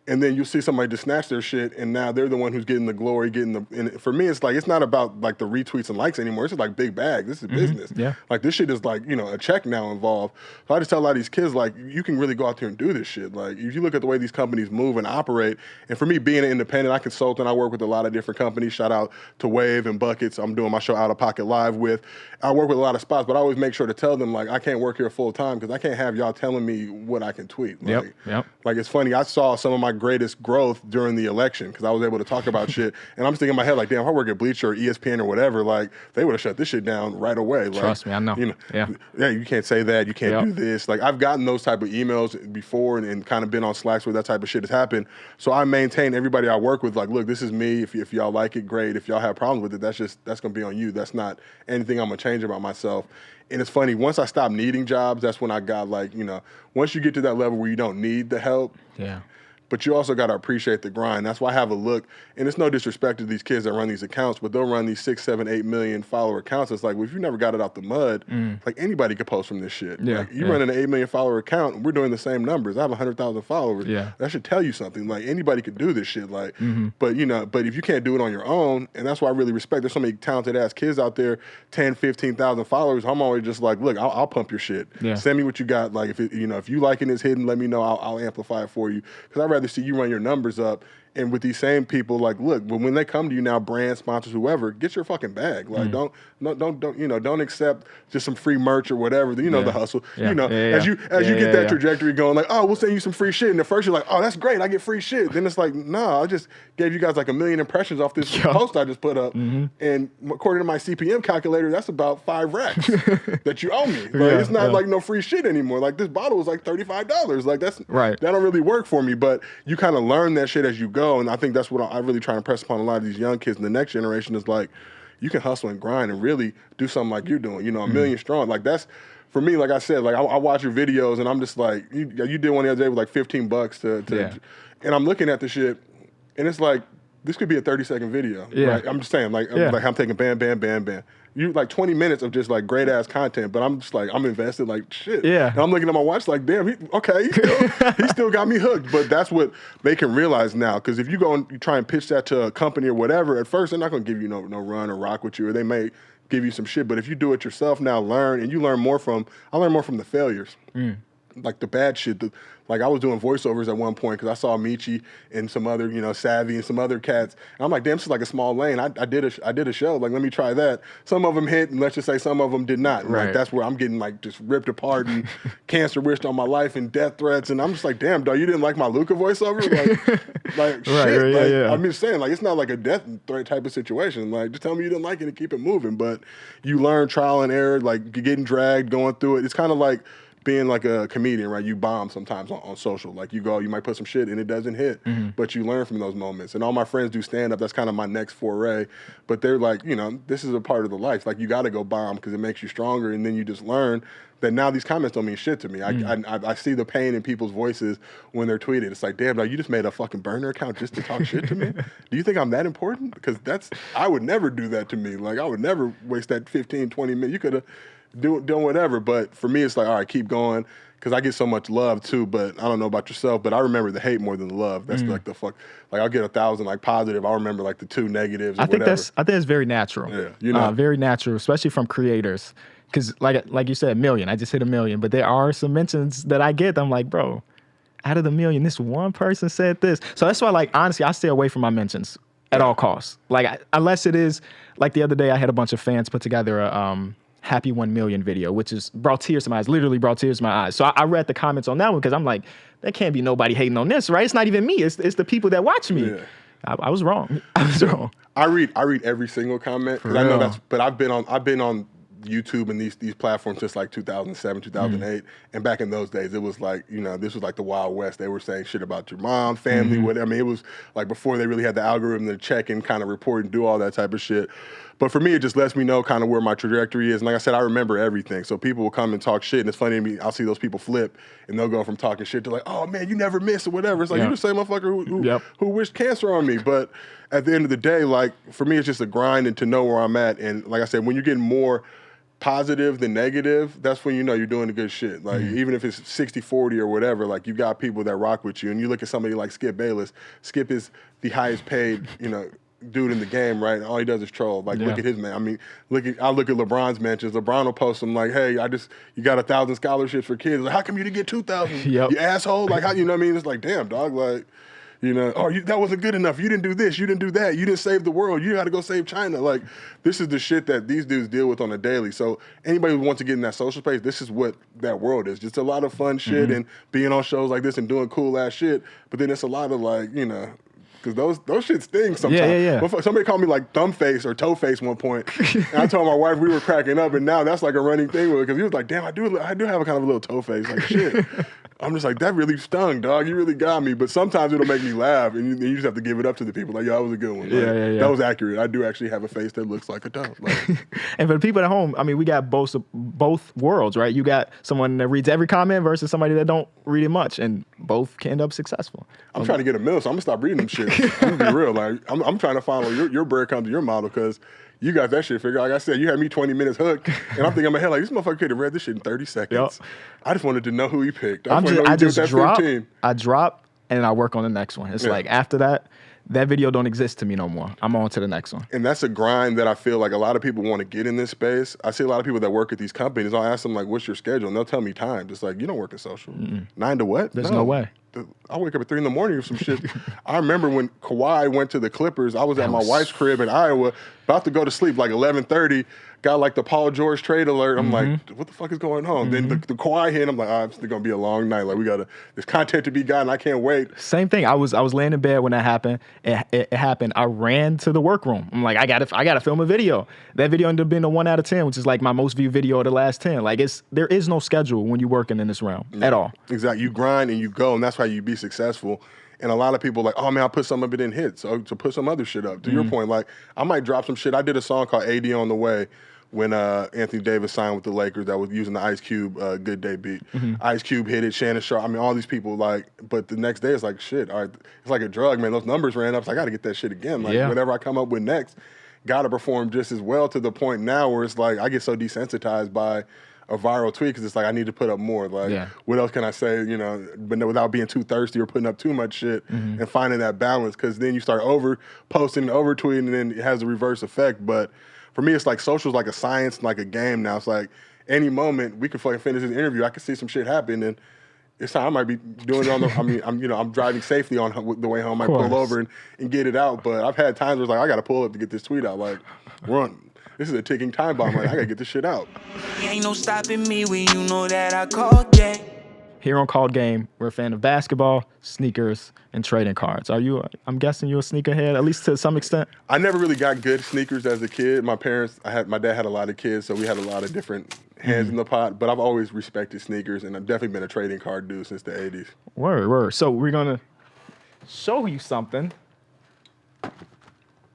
And then you'll see somebody just snatch their shit, and now they're the one who's getting the glory, and for me, it's like, it's not about like the retweets and likes anymore. It's just like big bag. This is business. Yeah. Like this shit is like, a check now involved. So I just tell a lot of these kids, like, you can really go out there and do this shit. Like if you look at the way these companies move and operate, and for me being an independent, I consult and I work with a lot of different companies. Shout out to Wave and Buckets. I'm doing my show Out of Pocket Live with. I work with a lot of spots, but I always make sure to tell them, like, I can't work here full time because I can't have y'all telling me what I can tweet. Like, like it's funny. I saw some of my greatest growth during the election because I was able to talk about shit, and I'm just thinking in my head, like, damn, if I work at Bleacher or ESPN or whatever, like, they would have shut this shit down right away. Like, trust me, I know. Yeah, you can't say that, you can't do this. Like, I've gotten those type of emails before and kind of been on Slacks where that type of shit has happened. So I maintain everybody I work with, like, look, this is me. If y'all like it, great. If y'all have problems with it, that's gonna be on you. That's not anything I'm gonna change about myself. And it's funny, once I stopped needing jobs, that's when I got, like, once you get to that level where you don't need the help, but you also got to appreciate the grind. That's why I have a look, and it's no disrespect to these kids that run these accounts, but they'll run these 6, 7, 8 million follower accounts. It's like, well, if you never got it out the mud, like, anybody could post from this shit. Like, you run an 8 million follower account, and we're doing the same numbers. I have 100,000 followers. That should tell you something. Like, anybody could do this shit. Like, but if you can't do it on your own, and that's why I really respect, there's so many talented ass kids out there, 10, 15,000 followers. I'm always just like, look, I'll pump your shit. Send me what you got. Like, if you like it, it's hidden, let me know. I'll amplify it for you. Because I'd rather see you run your numbers up, and with these same people, like, look, when they come to you now, brand sponsors, whoever, get your fucking bag. Like, don't accept just some free merch or whatever. The hustle. As you get that trajectory going, like, oh, we'll send you some free shit, and at first you're like, oh, that's great, I get free shit. Then it's like, nah, I just gave you guys like 1 million impressions off this post I just put up, and according to my CPM calculator, that's about 5 racks that you owe me. Like, it's not like no free shit anymore. Like, this bottle was like $35. Like, that don't really work for me. But you kind of learn that shit as you go. And I think that's what I really try to impress upon a lot of these young kids in the next generation is, like, you can hustle and grind and really do something like you're doing, 1 million strong. Like, that's, for me, like I said, like, I watch your videos and I'm just like, you did one the other day with like $15 and I'm looking at the shit and it's like, this could be a 30-second video. Right? I'm just saying, like, I'm taking bam, bam, bam, bam. You like 20 minutes of just like great ass content, but I'm just like, I'm invested like shit. And I'm looking at my watch like, damn, he still got me hooked. But that's what they can realize now. Because if you go and you try and pitch that to a company or whatever, at first they're not going to give you no run or rock with you, or they may give you some shit. But if you do it yourself now, I learn more from the failures. Like the bad shit. Like, I was doing voiceovers at one point because I saw Michi and some other, Savvy and some other cats. And I'm like, damn, this is like a small lane. I did a show. Like, let me try that. Some of them hit, and let's just say some of them did not. And like, that's where I'm getting like just ripped apart and cancer wished on my life and death threats. And I'm just like, damn, dog, you didn't like my Ucla voiceover? Like shit. I'm just saying, like, it's not like a death threat type of situation. Like, just tell me you didn't like it and keep it moving. But you learn trial and error, like getting dragged, going through it. It's kind of like being like a comedian, right? You bomb sometimes on social. Like you might put some shit and it doesn't hit, but you learn from those moments. And all my friends do stand up. That's kind of my next foray. But they're like, this is a part of the life. Like you got to go bomb because it makes you stronger. And then you just learn that now these comments don't mean shit to me. I see the pain in people's voices when they're tweeted. It's like, damn, dog, you just made a fucking burner account just to talk shit to me? Do you think I'm that important? Because I would never do that to me. Like I would never waste that 15, 20 minutes. You could have done whatever. But for me, it's like, all right, keep going. Because I get so much love too, but I don't know about yourself, but I remember the hate more than the love. That's like the fuck. Like I'll get 1,000 like positive. I'll remember like the 2 negatives. I think that's very natural. Yeah, very natural, especially from creators. Because like you said, 1 million. I just hit 1 million, but there are some mentions that I get. I'm like, bro, out of the 1 million, this one person said this. So that's why, like, honestly, I stay away from my mentions at all costs. Like unless it is like the other day, I had a bunch of fans put together a Happy 1 million video, which is brought tears to my eyes, literally brought tears to my eyes. So I read the comments on that one because I'm like, there can't be nobody hating on this, right? It's not even me. It's the people that watch me. Yeah. I was wrong. I was wrong. I read every single comment because I know but I've been on YouTube and these platforms since like 2007, 2008. And back in those days, it was like, this was like the Wild West. They were saying shit about your mom, family, whatever. I mean, it was like before they really had the algorithm to check and kind of report and do all that type of shit. But for me, it just lets me know kind of where my trajectory is. And like I said, I remember everything. So people will come and talk shit. And it's funny to me, I'll see those people flip and they'll go from talking shit to like, oh man, you never miss or whatever. It's like, you're the same motherfucker who wished cancer on me. But at the end of the day, like for me, it's just a grind and to know where I'm at. And like I said, when you're getting more positive than negative, that's when you know you're doing the good shit. Like even if it's 60-40 or whatever, like you got people that rock with you. And you look at somebody like Skip Bayless. Skip is the highest paid, dude in the game, right? And all he does is troll. Like look at his man. I mean, I look at LeBron's mentions. LeBron will post them like, hey, you got 1,000 scholarships for kids. Like, how come you didn't get 2,000? You asshole. Like how what I mean? It's like, damn, dog, like that wasn't good enough. You didn't do this. You didn't do that. You didn't save the world. You got to go save China. Like, this is the shit that these dudes deal with on a daily. So anybody who wants to get in that social space, this is what that world is. Just a lot of fun shit and being on shows like this and doing cool ass shit. But then it's a lot of like, because those shit sting sometimes. Yeah. Somebody called me like thumb face or toe face one point, and I told my wife we were cracking up, and now that's like a running thing with it because he was like, damn, I do have a kind of a little toe face. Like, shit. I'm just like, that really stung, dog. You really got me. But sometimes it'll make me laugh, and you just have to give it up to the people. Like, yo, that was a good one. Like, that was accurate. I do actually have a face that looks like a toe. Like, and for the people at home, I mean, we got both worlds, right? You got someone that reads every comment versus somebody that don't read it much, and both can end up successful. I'm trying to get a mill, so I'm going to stop reading them shit. I'm going to be real. Like, I'm trying to follow your bread comes to your model because you got that shit figured out. Like I said, you had me 20 minutes hooked, and I'm thinking in my head, like, this motherfucker could have read this shit in 30 seconds. I just wanted to know who he picked. I just drop, and I work on the next one. It's like, after that video don't exist to me no more. I'm on to the next one. And that's a grind that I feel like a lot of people want to get in this space. I see a lot of people that work at these companies. I'll ask them, like, what's your schedule? And they'll tell me time. Just like, you don't work in social. 9 to what? There's no way. I wake up at 3 a.m. or some shit. I remember when Kawhi went to the Clippers, I was at my wife's crib in Iowa, about to go to sleep, like 11:30. Got like the Paul George trade alert. I'm like, what the fuck is going on? Then the Kawhi hit. I'm like, it's still gonna be a long night. Like there's content to be gotten. I can't wait. Same thing. I was laying in bed when that happened. It happened. I ran to the workroom. I'm like, I gotta film a video. That video ended up being a 1 out of 10, which is like my most viewed video of the last 10. Like there is no schedule when you're working in this realm at all. Exactly. You grind and you go, and that's how you be successful. And a lot of people like, oh man, I'll put some of it in hits. So to put some other shit up. To your point, like I might drop some shit. I did a song called AD on the Way when Anthony Davis signed with the Lakers that was using the Ice Cube Good Day beat. Ice Cube hit it, Shannon Sharp. I mean, all these people but the next day it's like, shit, all right, it's like a drug, man. Those numbers ran up, so I got to get that shit again. Like whatever I come up with next, got to perform just as well to the point now where it's like I get so desensitized by a viral tweet because it's like I need to put up more. Like, what else can I say, but without being too thirsty or putting up too much shit and finding that balance because then you start over posting, over tweeting, and then it has a reverse effect. But for me, it's like social's like a science, like a game now. It's like any moment we could fucking finish this interview. I could see some shit happen, and it's time I might be doing it on the. I mean, I'm driving safely on the way home. I pull over and get it out. But I've had times where it's like I got to pull up to get this tweet out. Like, this is a ticking time bomb. Like, I got to get this shit out. Ain't no stopping me when you know that I called, yeah. Here on Called Game, we're a fan of basketball, sneakers, and trading cards. I'm guessing you're a sneakerhead, at least to some extent? I never really got good sneakers as a kid. My dad had a lot of kids, so we had a lot of different hands in the pot, but I've always respected sneakers, and I've definitely been a trading card dude since the 80s. Word. So we're going to show you something.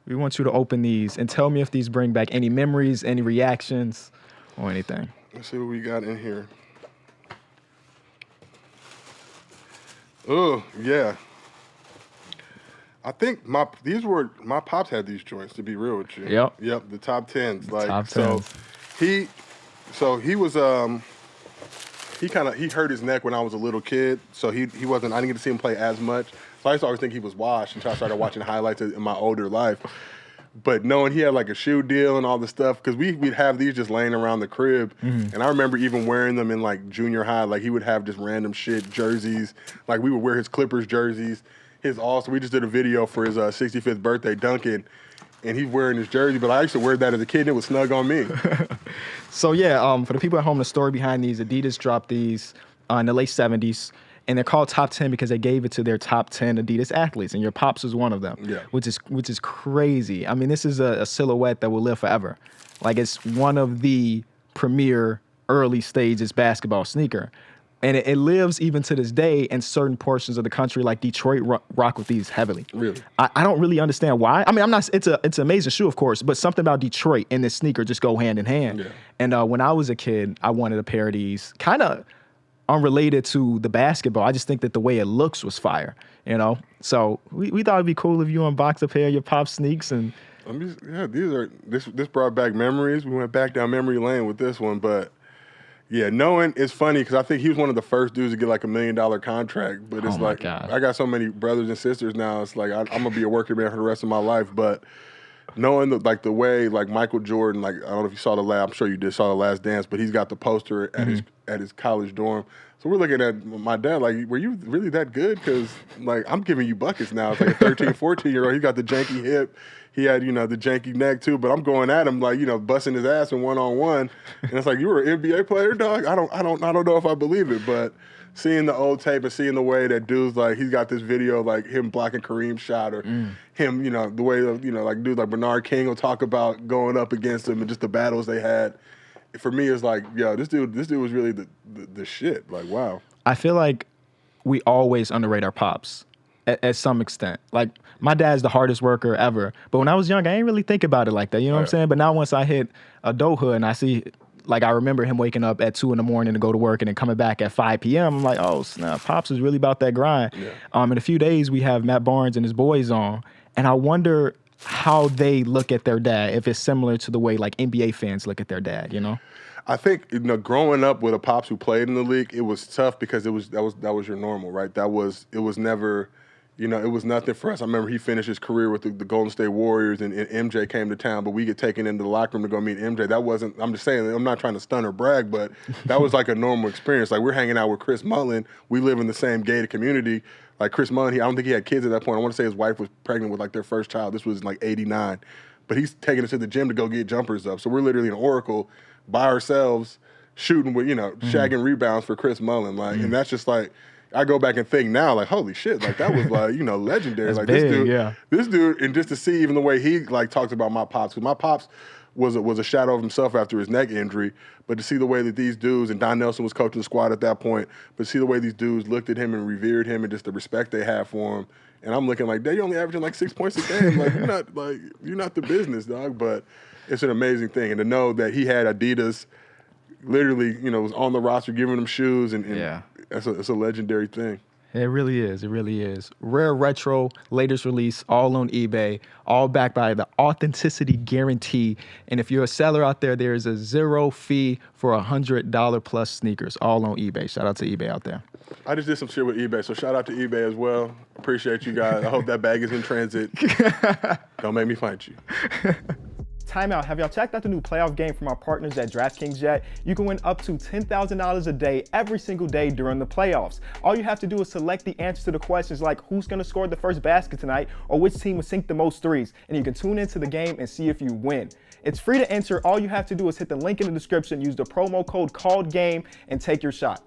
We want you to open these and tell me if these bring back any memories, any reactions, or anything. Let's see what we got in here. Oh, yeah. I think my pops had these joints, to be real with you. Yep, the Top-Tens. Top-Tens. He was he hurt his neck when I was a little kid, so I didn't get to see him play as much. So I used to always think he was washed until I started watching highlights in my older life. But knowing he had like a shoe deal and all the stuff, because we'd have these just laying around the crib, and I remember even wearing them in like junior high. Like he would have just random shit, jerseys. Like we would wear his Clippers jerseys. We just did a video for his 65th birthday, Duncan, and he's wearing his jersey. But I used to wear that as a kid, and it was snug on me. So yeah, for the people at home, the story behind these, Adidas dropped these in the late 70s. And they're called Top 10 because they gave it to their top 10 Adidas athletes, and your pops was one of them. Yeah. Which is crazy. I mean, this is a silhouette that will live forever. Like, it's one of the premier early stages basketball sneaker. And it lives even to this day in certain portions of the country, like Detroit rock with these heavily. Really? I don't really understand why. I mean, it's an amazing shoe, of course, but something about Detroit and this sneaker just go hand in hand. Yeah. And when I was a kid, I wanted a pair of these, kind of unrelated to the basketball. I just think that the way it looks was fire, you know? So we thought it'd be cool if you unbox a pair of your pop sneaks. And this brought back memories. We went back down memory lane with this one, but yeah, knowing it's funny because I think he was one of the first dudes to get like $1 million contract. But it's like, I got so many brothers and sisters now. It's like I'm gonna be a working man for the rest of my life. But knowing the way like Michael Jordan, like I don't know if you saw I'm sure you saw The Last Dance, but he's got the poster at his college dorm. So we're looking at my dad like, were you really that good? Because like I'm giving you buckets now. It's like a 13, 14-year-old. He got the janky hip. He had, the janky neck too, but I'm going at him like, busting his ass in one-on-one. And it's like, you were an NBA player, dog? I don't know if I believe it, but seeing the old tape and seeing the way that dude's like, he's got this video like him blocking Kareem's shot or him, the way of, like dudes like Bernard King will talk about going up against him and just the battles they had. For me, it's like, yo, this dude was really the shit. Like, wow. I feel like we always underrate our pops at some extent. Like, my dad's the hardest worker ever. But when I was young, I didn't really think about it like that. You know what I'm saying? But now once I hit adulthood and I see, like, I remember him waking up at 2 a.m. to go to work and then coming back at 5 p.m. I'm like, oh, snap, Pops is really about that grind. Yeah. In a few days, we have Matt Barnes and his boys on. And I wonder how they look at their dad, if it's similar to the way, like, NBA fans look at their dad, I think, growing up with a Pops who played in the league, it was tough because that was your normal, right? It was never... it was nothing for us. I remember he finished his career with the Golden State Warriors, and MJ came to town, but we get taken into the locker room to go meet MJ. That wasn't, I'm just saying, I'm not trying to stun or brag, but that was like a normal experience. Like, we're hanging out with Chris Mullin. We live in the same gated community. Like, Chris Mullin, I don't think he had kids at that point. I want to say his wife was pregnant with, like, their first child. This was, like, 89. But he's taking us to the gym to go get jumpers up. So we're literally in Oracle by ourselves shooting with, shagging rebounds for Chris Mullin. Like, and that's just, like, I go back and think now, like, holy shit, like that was like, legendary. That's like big, this dude, and just to see even the way he like talks about my pops, because my pops was a shadow of himself after his neck injury, but to see the way that these dudes, and Don Nelson was coaching the squad at that point, but see the way these dudes looked at him and revered him and just the respect they had for him. And I'm looking like, you're only averaging like 6 points a game. Like, you're not the business, dog. But it's an amazing thing. And to know that he had Adidas literally, was on the roster giving them shoes, and it's a legendary thing. It really is. It really is. Rare retro, latest release, all on eBay, all backed by the authenticity guarantee. And if you're a seller out there, there is a 0 fee for $100 plus sneakers, all on eBay. Shout out to eBay out there. I just did some shit with eBay, so shout out to eBay as well. Appreciate you guys. I hope that bag is in transit. Don't make me fight you. Timeout. Have y'all checked out the new playoff game from our partners at DraftKings yet? You can win up to $10,000 a day every single day during the playoffs. All you have to do is select the answers to the questions like who's going to score the first basket tonight or which team will sink the most threes, and you can tune into the game and see if you win. It's free to enter. All you have to do is hit the link in the description, use the promo code CALLEDGAME, and take your shot.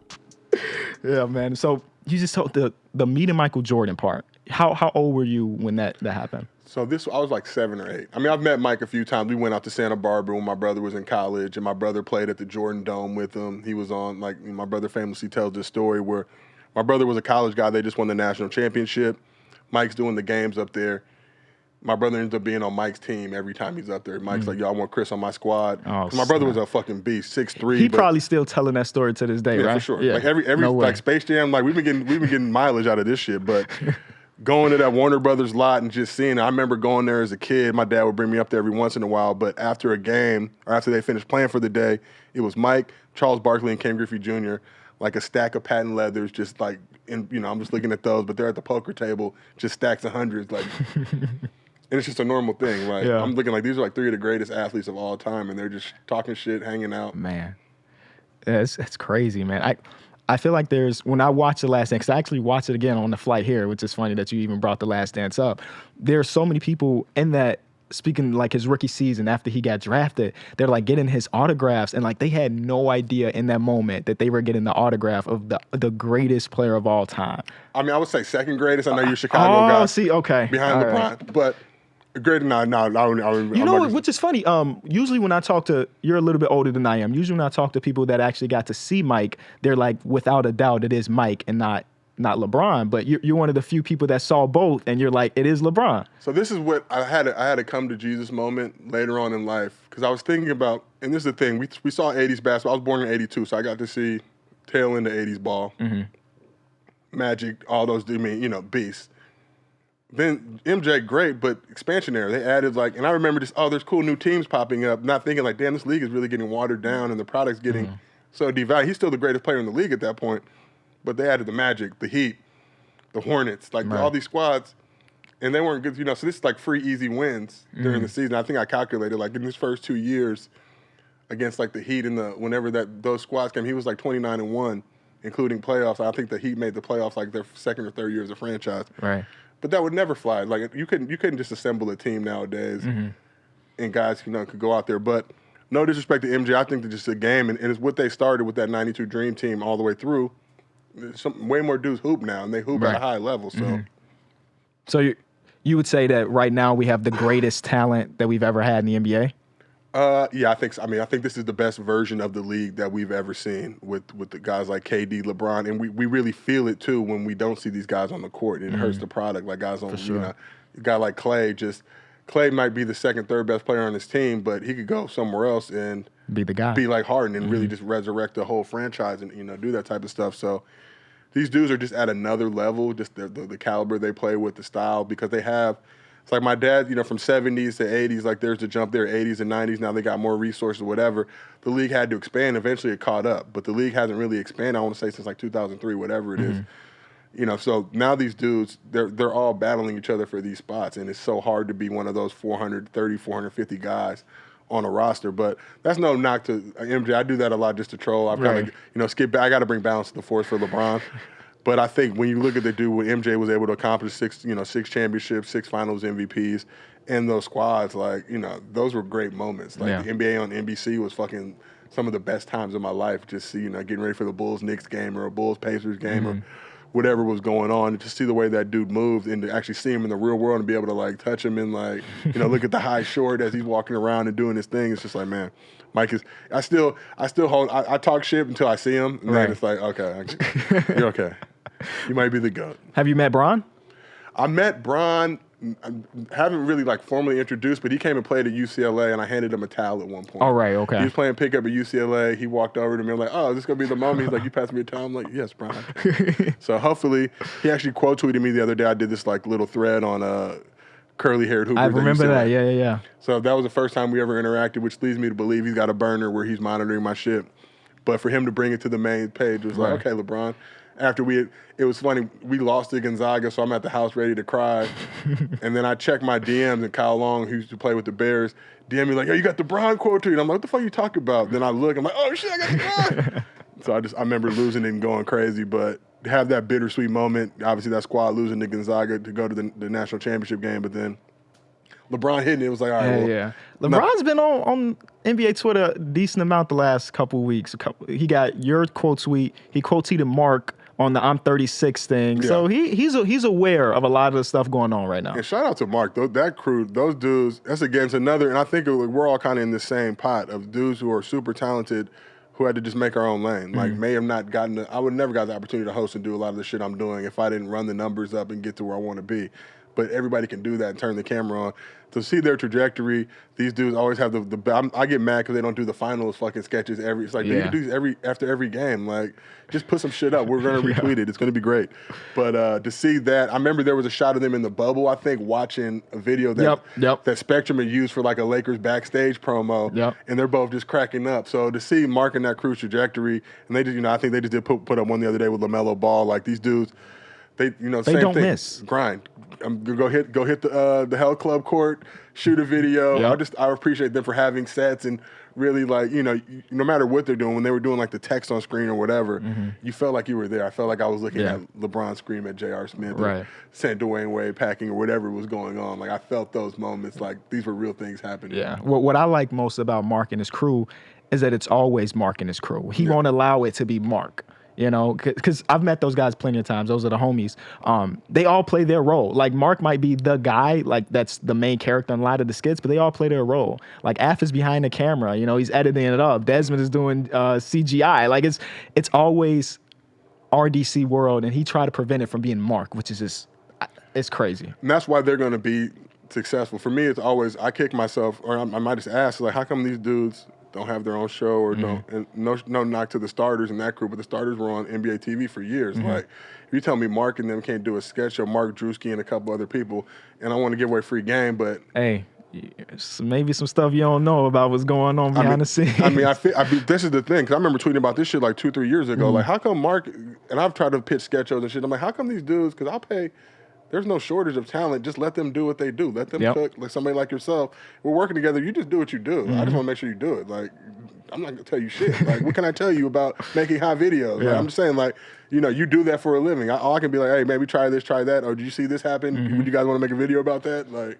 Yeah, man. So you just told the meeting Michael Jordan part. How old were you when that happened? So I was like 7 or 8. I mean, I've met Mike a few times. We went out to Santa Barbara when my brother was in college, and my brother played at the Jordan Dome with him. He was on, like, my brother famously tells this story where my brother was a college guy. They just won the national championship. Mike's doing the games up there. My brother ends up being on Mike's team every time he's up there. Mike's like, yo, I want Chris on my squad. Oh, my brother was a fucking beast, 6'3". He probably still telling that story to this day, yeah, right? for sure. Yeah. Like every No way. like Space Jam, like we've been getting mileage out of this shit, but going to that Warner Brothers lot and just seeing it. I remember going there as a kid. My dad would bring me up there every once in a while, but after a game or after they finished playing for the day, it was Mike, Charles Barkley, and Ken Griffey Jr., like a stack of patent leathers, just like, I'm just looking at those, but they're at the poker table, just stacks of hundreds, like, and it's just a normal thing. Like, Yeah. I'm looking like these are like 3 of the greatest athletes of all time, and they're just talking shit, hanging out. Man, yeah, it's crazy, man. I feel like when I watched The Last Dance, 'cause I actually watched it again on the flight here, which is funny that you even brought The Last Dance up. There are so many people in that, speaking like his rookie season after he got drafted, they're like getting his autographs, and like they had no idea in that moment that they were getting the autograph of the greatest player of all time. I mean, I would say second greatest. I know you're Chicago guy. Oh, see, okay. Behind All LeBron. right. But great, no. You know, which is funny. Usually when I talk to, you're a little bit older than I am. Usually when I talk to people that actually got to see Mike, they're like, without a doubt, it is Mike and not LeBron. But you're one of the few people that saw both, and you're like, it is LeBron. So this is what I had a come to Jesus moment later on in life, because I was thinking about, and this is the thing, we saw 80s basketball. I was born in 82, so I got to see tail end of 80s ball, Magic, all those, beasts. Then MJ, great, but expansion era. They added and I remember just, there's cool new teams popping up, not thinking like, damn, this league is really getting watered down and the product's getting so devalued. He's still the greatest player in the league at that point, but they added the Magic, the Heat, the Hornets, all these squads, and they weren't good, so this is like free, easy wins during the season. I think I calculated, like in his first 2 years against like the Heat and whenever those squads came, he was like 29-1, including playoffs. I think the Heat made the playoffs like their second or third year as a franchise. Right. But that would never fly. Like you couldn't just assemble a team nowadays, and guys could go out there. But no disrespect to MJ, I think that just a game, and it's what they started with that '92 Dream Team all the way through. Way more dudes hoop now, and they hoop at a high level. So, So you would say that right now we have the greatest talent that we've ever had in the NBA? yeah, I think so. I mean, I think this is the best version of the league that we've ever seen with the guys like KD, LeBron, and we really feel it too when we don't see these guys on the court. It hurts the product. Like guys on, a guy like Clay might be the second, third best player on his team, but he could go somewhere else and Be the guy. be like Harden and really just resurrect the whole franchise and do that type of stuff. So these dudes are just at another level, just the caliber they play with, the style, because they have. It's like my dad, from 70s to 80s, like there's a jump there, 80s and 90s. Now they got more resources, whatever. The league had to expand. Eventually it caught up. But the league hasn't really expanded, I want to say, since like 2003, whatever it is. So now these dudes, they're all battling each other for these spots. And it's so hard to be one of those 430, 450 guys on a roster. But that's no knock to MJ. I do that a lot just to troll. I've kind of, skip back. I got to bring balance to the force for LeBron. But I think when you look at the dude, what MJ was able to accomplish, 6 championships, 6 finals MVPs, and those squads, those were great moments. The NBA on NBC was fucking some of the best times of my life. Just getting ready for the Bulls-Knicks game or a Bulls-Pacers game or whatever was going on, and just see the way that dude moved, and to actually see him in the real world and be able to touch him and look at the high short as he's walking around and doing his thing. It's just like, man, Mike is. I still hold. I talk shit until I see him, and then it's like, okay, you're okay. You might be the GOAT. Have you met Bron? I met Bron. I haven't really formally introduced, but he came and played at UCLA, and I handed him a towel at one point. All right, okay. He was playing pickup at UCLA. He walked over to me. I'm like, oh, is this going to be the moment? He's like, you passed me a towel? I'm like, yes, Bron. So hopefully, he actually quote tweeted me the other day. I did this little thread on curly-haired hoopers. I remember that. Yeah. So that was the first time we ever interacted, which leads me to believe he's got a burner where he's monitoring my shit. But for him to bring it to the main page, it was like, okay, LeBron. After it was funny, we lost to Gonzaga, so I'm at the house ready to cry. And then I check my DMs, and Kyle Long, who used to play with the Bears, DM me like, yo, you got the Bron quote tweet. I'm like, what the fuck are you talking about? Then I look, I'm like, oh shit, I got the Bron. So I remember losing it and going crazy, but to have that bittersweet moment, obviously that squad losing to Gonzaga to go to the national championship game, but then LeBron hitting it, it was like, all right, well, Yeah. LeBron's been on NBA Twitter a decent amount the last couple of weeks. He got your quote tweet. He quote tweeted Mark on the I'm 36 thing. Yeah. So he's aware of a lot of the stuff going on right now. And shout out to Mark. That crew, those dudes, that's against another, and I think we're all kind of in the same pot of dudes who are super talented who had to just make our own lane. Like, may have not gotten I would never got the opportunity to host and do a lot of the shit I'm doing if I didn't run the numbers up and get to where I want to be. But everybody can do that and turn the camera on. To see their trajectory, these dudes always have I get mad because they don't do the finals fucking sketches it's like, they do after every game. Like, just put some shit up. We're going to retweet it. It's going to be great. But to see that, I remember there was a shot of them in the bubble, I think, watching a video that Spectrum had used for like a Lakers backstage promo, and they're both just cracking up. So to see Mark and that crew's trajectory, and they just, I think they just did put up one the other day with LaMelo Ball. Like, these dudes, they same don't thing. miss. Grind. Go hit the Hell Club court, shoot a video. I appreciate them for having sets and really, like, no matter what they're doing, when they were doing like the text on screen or whatever, you felt like you were there. I felt like I was looking at LeBron scream at J.R. Smith, or sent Dwayne Wade packing, or whatever was going on. Like, I felt those moments like these were real things happening. Yeah. What I like most about Mark and his crew is that it's always Mark and his crew. He won't allow it to be Mark. Because I've met those guys plenty of times. Those are the homies. They all play their role. Like, Mark might be the guy, like, that's the main character in a lot of the skits, but they all play their role. Like, Af is behind the camera. He's editing it up. Desmond is doing CGI. Like, it's always RDC world, and he tried to prevent it from being Mark, which is just, it's crazy. And that's why they're going to be successful. For me, it's always, I kick myself, or I might just ask, like, how come these dudes don't have their own show, or don't, and no knock to the starters in that group, but the starters were on NBA TV for years. Like, if you tell me Mark and them can't do a sketch show, Mark Drewski and a couple other people, and I want to give away free game, but hey, maybe some stuff you don't know about what's going on behind the scenes. This is the thing, because I remember tweeting about this shit like 2-3 years ago. Like, how come Mark, and I've tried to pitch sketch shows and shit, I'm like, how come these dudes, because I'll pay, there's no shortage of talent. Just let them do what they do. Let them cook. Like somebody like yourself. We're working together. You just do what you do. I just want to make sure you do it. Like, I'm not going to tell you shit. Like, what can I tell you about making hot videos? Like, I'm just saying, like, you do that for a living. All I can be like, hey, maybe try this, try that. Or did you see this happen? Would you guys want to make a video about that? Like,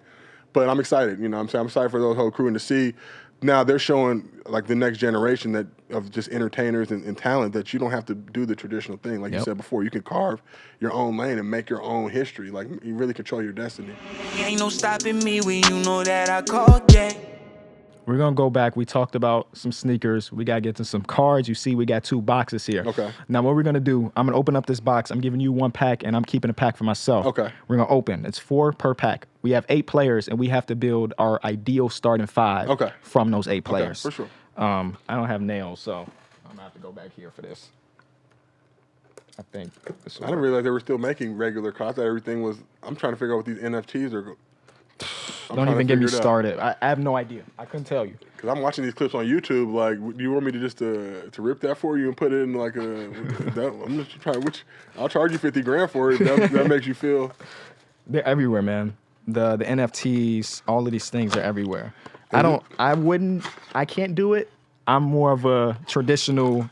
but I'm excited. I'm saying, I'm excited for those whole crew, and to see now they're showing like the next generation of just entertainers and talent that you don't have to do the traditional thing. Like you said before, you can carve your own lane and make your own history. Like, you really control your destiny. Ain't no stopping me when you know that I called that. We're going to go back. We talked about some sneakers. We got to get to some cards. You see, we got 2 boxes here. Okay. Now, what we're going to do, I'm going to open up this box. I'm giving you 1 pack, and I'm keeping a pack for myself. Okay. We're going to open. It's 4 per pack. We have 8 players, and we have to build our ideal starting 5 from those 8 players. Okay, for sure. I don't have nails, so I'm going to have to go back here for this. I think. I didn't realize they were still making regular cards. Everything was, I'm trying to figure out what these NFTs are. Don't even get me started. I have no idea. I couldn't tell you. Because I'm watching these clips on YouTube. Like, do you want me to just to rip that for you and put it in like I'm just trying. I'll charge you $50,000 for it. That makes you feel. They're everywhere, man. The NFTs, all of these things are everywhere. I can't do it. I'm more of a traditional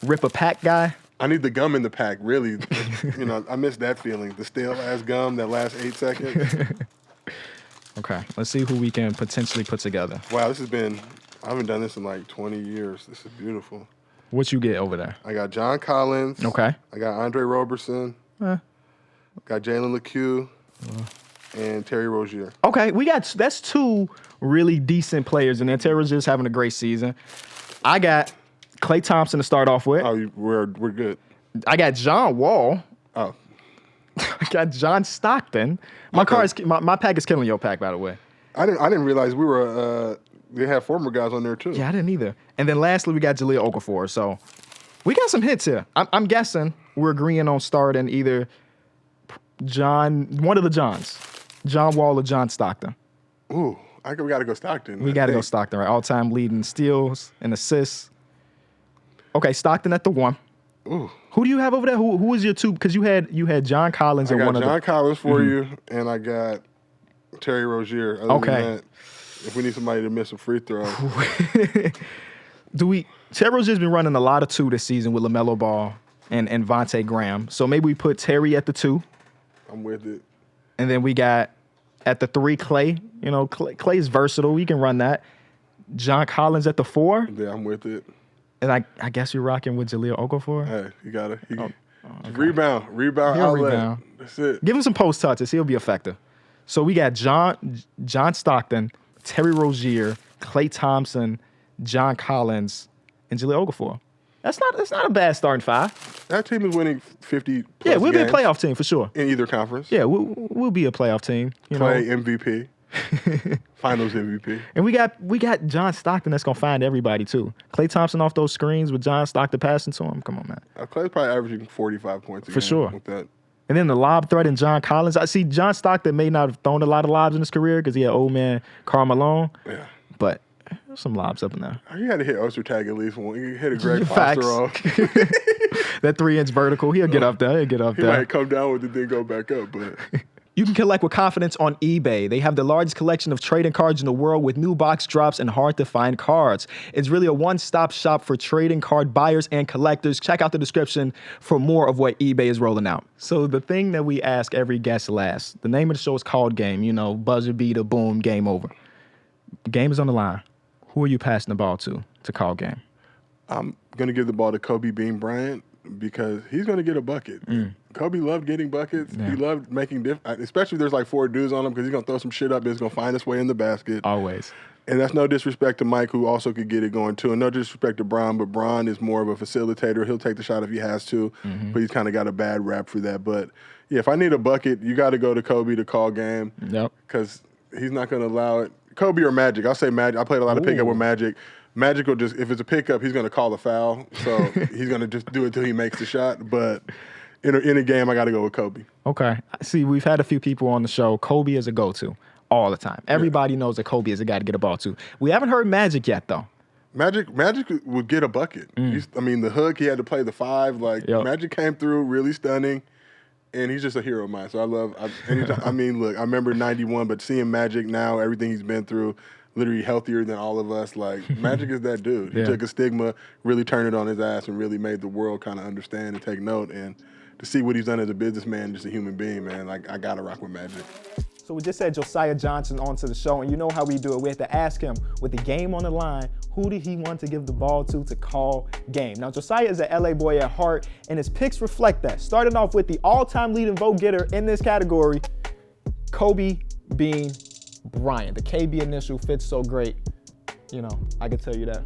rip a pack guy. I need the gum in the pack, really. I miss that feeling. The stale ass gum that lasts 8 seconds. Okay, let's see who we can potentially put together. Wow, I haven't done this in like 20 years. This is beautiful. What you get over there? I got John Collins. Okay. I got Andre Roberson. Got Jalen LeCue. And Terry Rozier. Okay, that's 2 really decent players, and then Terry Rozier's having a great season. I got Klay Thompson to start off with. Oh, we're good. I got John Wall. Oh. I got John Stockton. My pack is killing your pack, by the way. I didn't realize we were they had former guys on there too. Yeah, I didn't either. And then lastly, we got Jahlil Okafor. So we got some hits here. I'm guessing we're agreeing on starting either one of the Johns, John Wall or John Stockton. Ooh, we got to go Stockton. We got to go Stockton, right? All-time leading steals and assists. Okay, Stockton at the 1. Ooh. Who do you have over there? Who was your 2? Because you had John Collins and one of them. I got John Collins for you, and I got Terry Rozier. Other than that, if we need somebody to miss a free throw. Terry Rozier's been running a lot of 2 this season with LaMelo Ball and Vontae Graham. So maybe we put Terry at the 2. I'm with it. And then we got At the 3, Clay. You know, Clay's versatile. We can run that. John Collins at the 4. Yeah, I'm with it. And I guess you're rocking with Jahlil Okafor. Hey, you got to Okay. rebound He'll outlet. rebound. That's it. Give him some post touches. He'll be effective. So we got John Stockton, Terry Rozier, Klay Thompson, John Collins, and Jahlil Okafor. That's not a bad starting 5. That team is winning 50 plus Yeah, we'll be a games playoff team for sure. in either conference. Yeah, we'll be a playoff team. Clay MVP. Finals MVP. And we got John Stockton that's gonna find everybody too. Klay Thompson off those screens with John Stockton passing to him. Come on, man. Clay's probably averaging 45 points a For game sure. with that. And then the lob threat and John Collins. I see John Stockton may not have thrown a lot of lobs in his career because he had old man Karl Malone. Yeah. But there's some lobs up in there. You had to hit Oster tag at least one. You hit a Greg Facts. Foster off. That 3-inch vertical, he'll get up there. He might come down with it, then go back up. But You can collect with confidence on eBay. They have the largest collection of trading cards in the world with new box drops and hard-to-find cards. It's really a one-stop shop for trading card buyers and collectors. Check out the description for more of what eBay is rolling out. So the thing that we ask every guest last, the name of the show is called Game. You know, buzzer beater, boom, game over. Game is on the line. Who are you passing the ball to call game? I'm going to give the ball to Kobe Bean Bryant because he's going to get a bucket. Kobe loved getting buckets. Yeah. He loved making especially if there's like 4 dudes on him because he's going to throw some shit up and it's going to find its way in the basket. Always. And that's no disrespect to Mike, who also could get it going too. And no disrespect to Bron, but Bron is more of a facilitator. He'll take the shot if he has to, but he's kind of got a bad rap for that. But yeah, if I need a bucket, you got to go to Kobe to call game. Yep. Because he's not going to allow it. Kobe or Magic. I'll say Magic. I played a lot of pickup with Magic. Magic will just, if it's a pickup, he's going to call the foul. So he's going to just do it till he makes the shot. But in a game, I got to go with Kobe. Okay. See, we've had a few people on the show. Kobe is a go-to all the time. Everybody knows that Kobe is a guy to get a ball to. We haven't heard Magic yet, though. Magic would get a bucket. I mean, the hook, he had to play the 5. Like, Magic came through, really stunning. And he's just a hero of mine. So I mean, look, I remember 91, but seeing Magic now, everything he's been through, literally healthier than all of us. Like, Magic is that dude. He took a stigma, really turned it on his ass, and really made the world kind of understand and take note. And to see what he's done as a businessman, just a human being, man, like, I got to rock with Magic. So we just had Josiah Johnson onto the show, and you know how we do it. We had to ask him, with the game on the line, who did he want to give the ball to call game? Now, Josiah is an LA boy at heart, and his picks reflect that. Starting off with the all-time leading vote getter in this category, Kobe Bean Bryant. The KB initial fits so great. You know, I can tell you that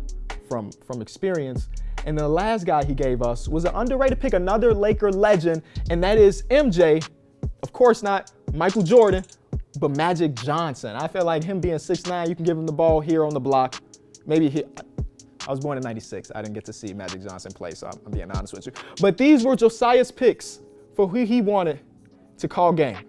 from experience. And the last guy he gave us was an underrated pick, another Laker legend, and that is MJ. Of course not Michael Jordan, but Magic Johnson. I feel like him being 6'9", you can give him the ball here on the block. Maybe I was born in 96. I didn't get to see Magic Johnson play, so I'm being honest with you. But these were Josiah's picks for who he wanted to call game.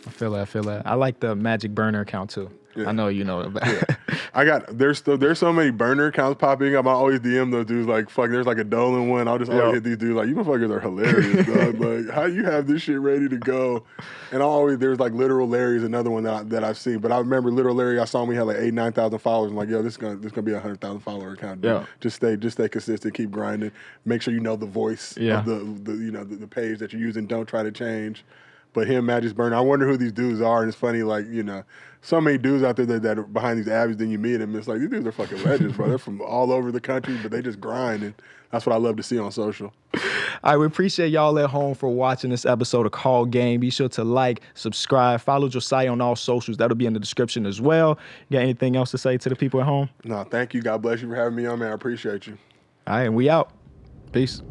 I feel that. I like the Magic burner account too. Yeah. I know you know it. There's so many burner accounts popping up. I always DM those dudes like, fuck, there's like a Dolan one. I'll just always hit these dudes like, you motherfuckers are hilarious, dog. Like, how you have this shit ready to go? And there's like Literal Larry's another one that I've seen. But I remember Literal Larry, I saw him, he had like 9,000 followers. I'm like, yo, this is gonna be a 100,000 follower account. Dude. Yeah. Just stay consistent, keep grinding. Make sure you know the voice of the page that you're using. Don't try to change. But him, Magic's burner. I wonder who these dudes are. And it's funny, like, you know, so many dudes out there that are behind these abs, then you meet them. It's like, these dudes are fucking legends, bro. They're from all over the country, but they just grind. And that's what I love to see on social. All right, we appreciate y'all at home for watching this episode of Call Game. Be sure to like, subscribe, follow Josiah on all socials. That'll be in the description as well. You got anything else to say to the people at home? No, thank you. God bless you for having me on, man. I appreciate you. All right, and we out. Peace.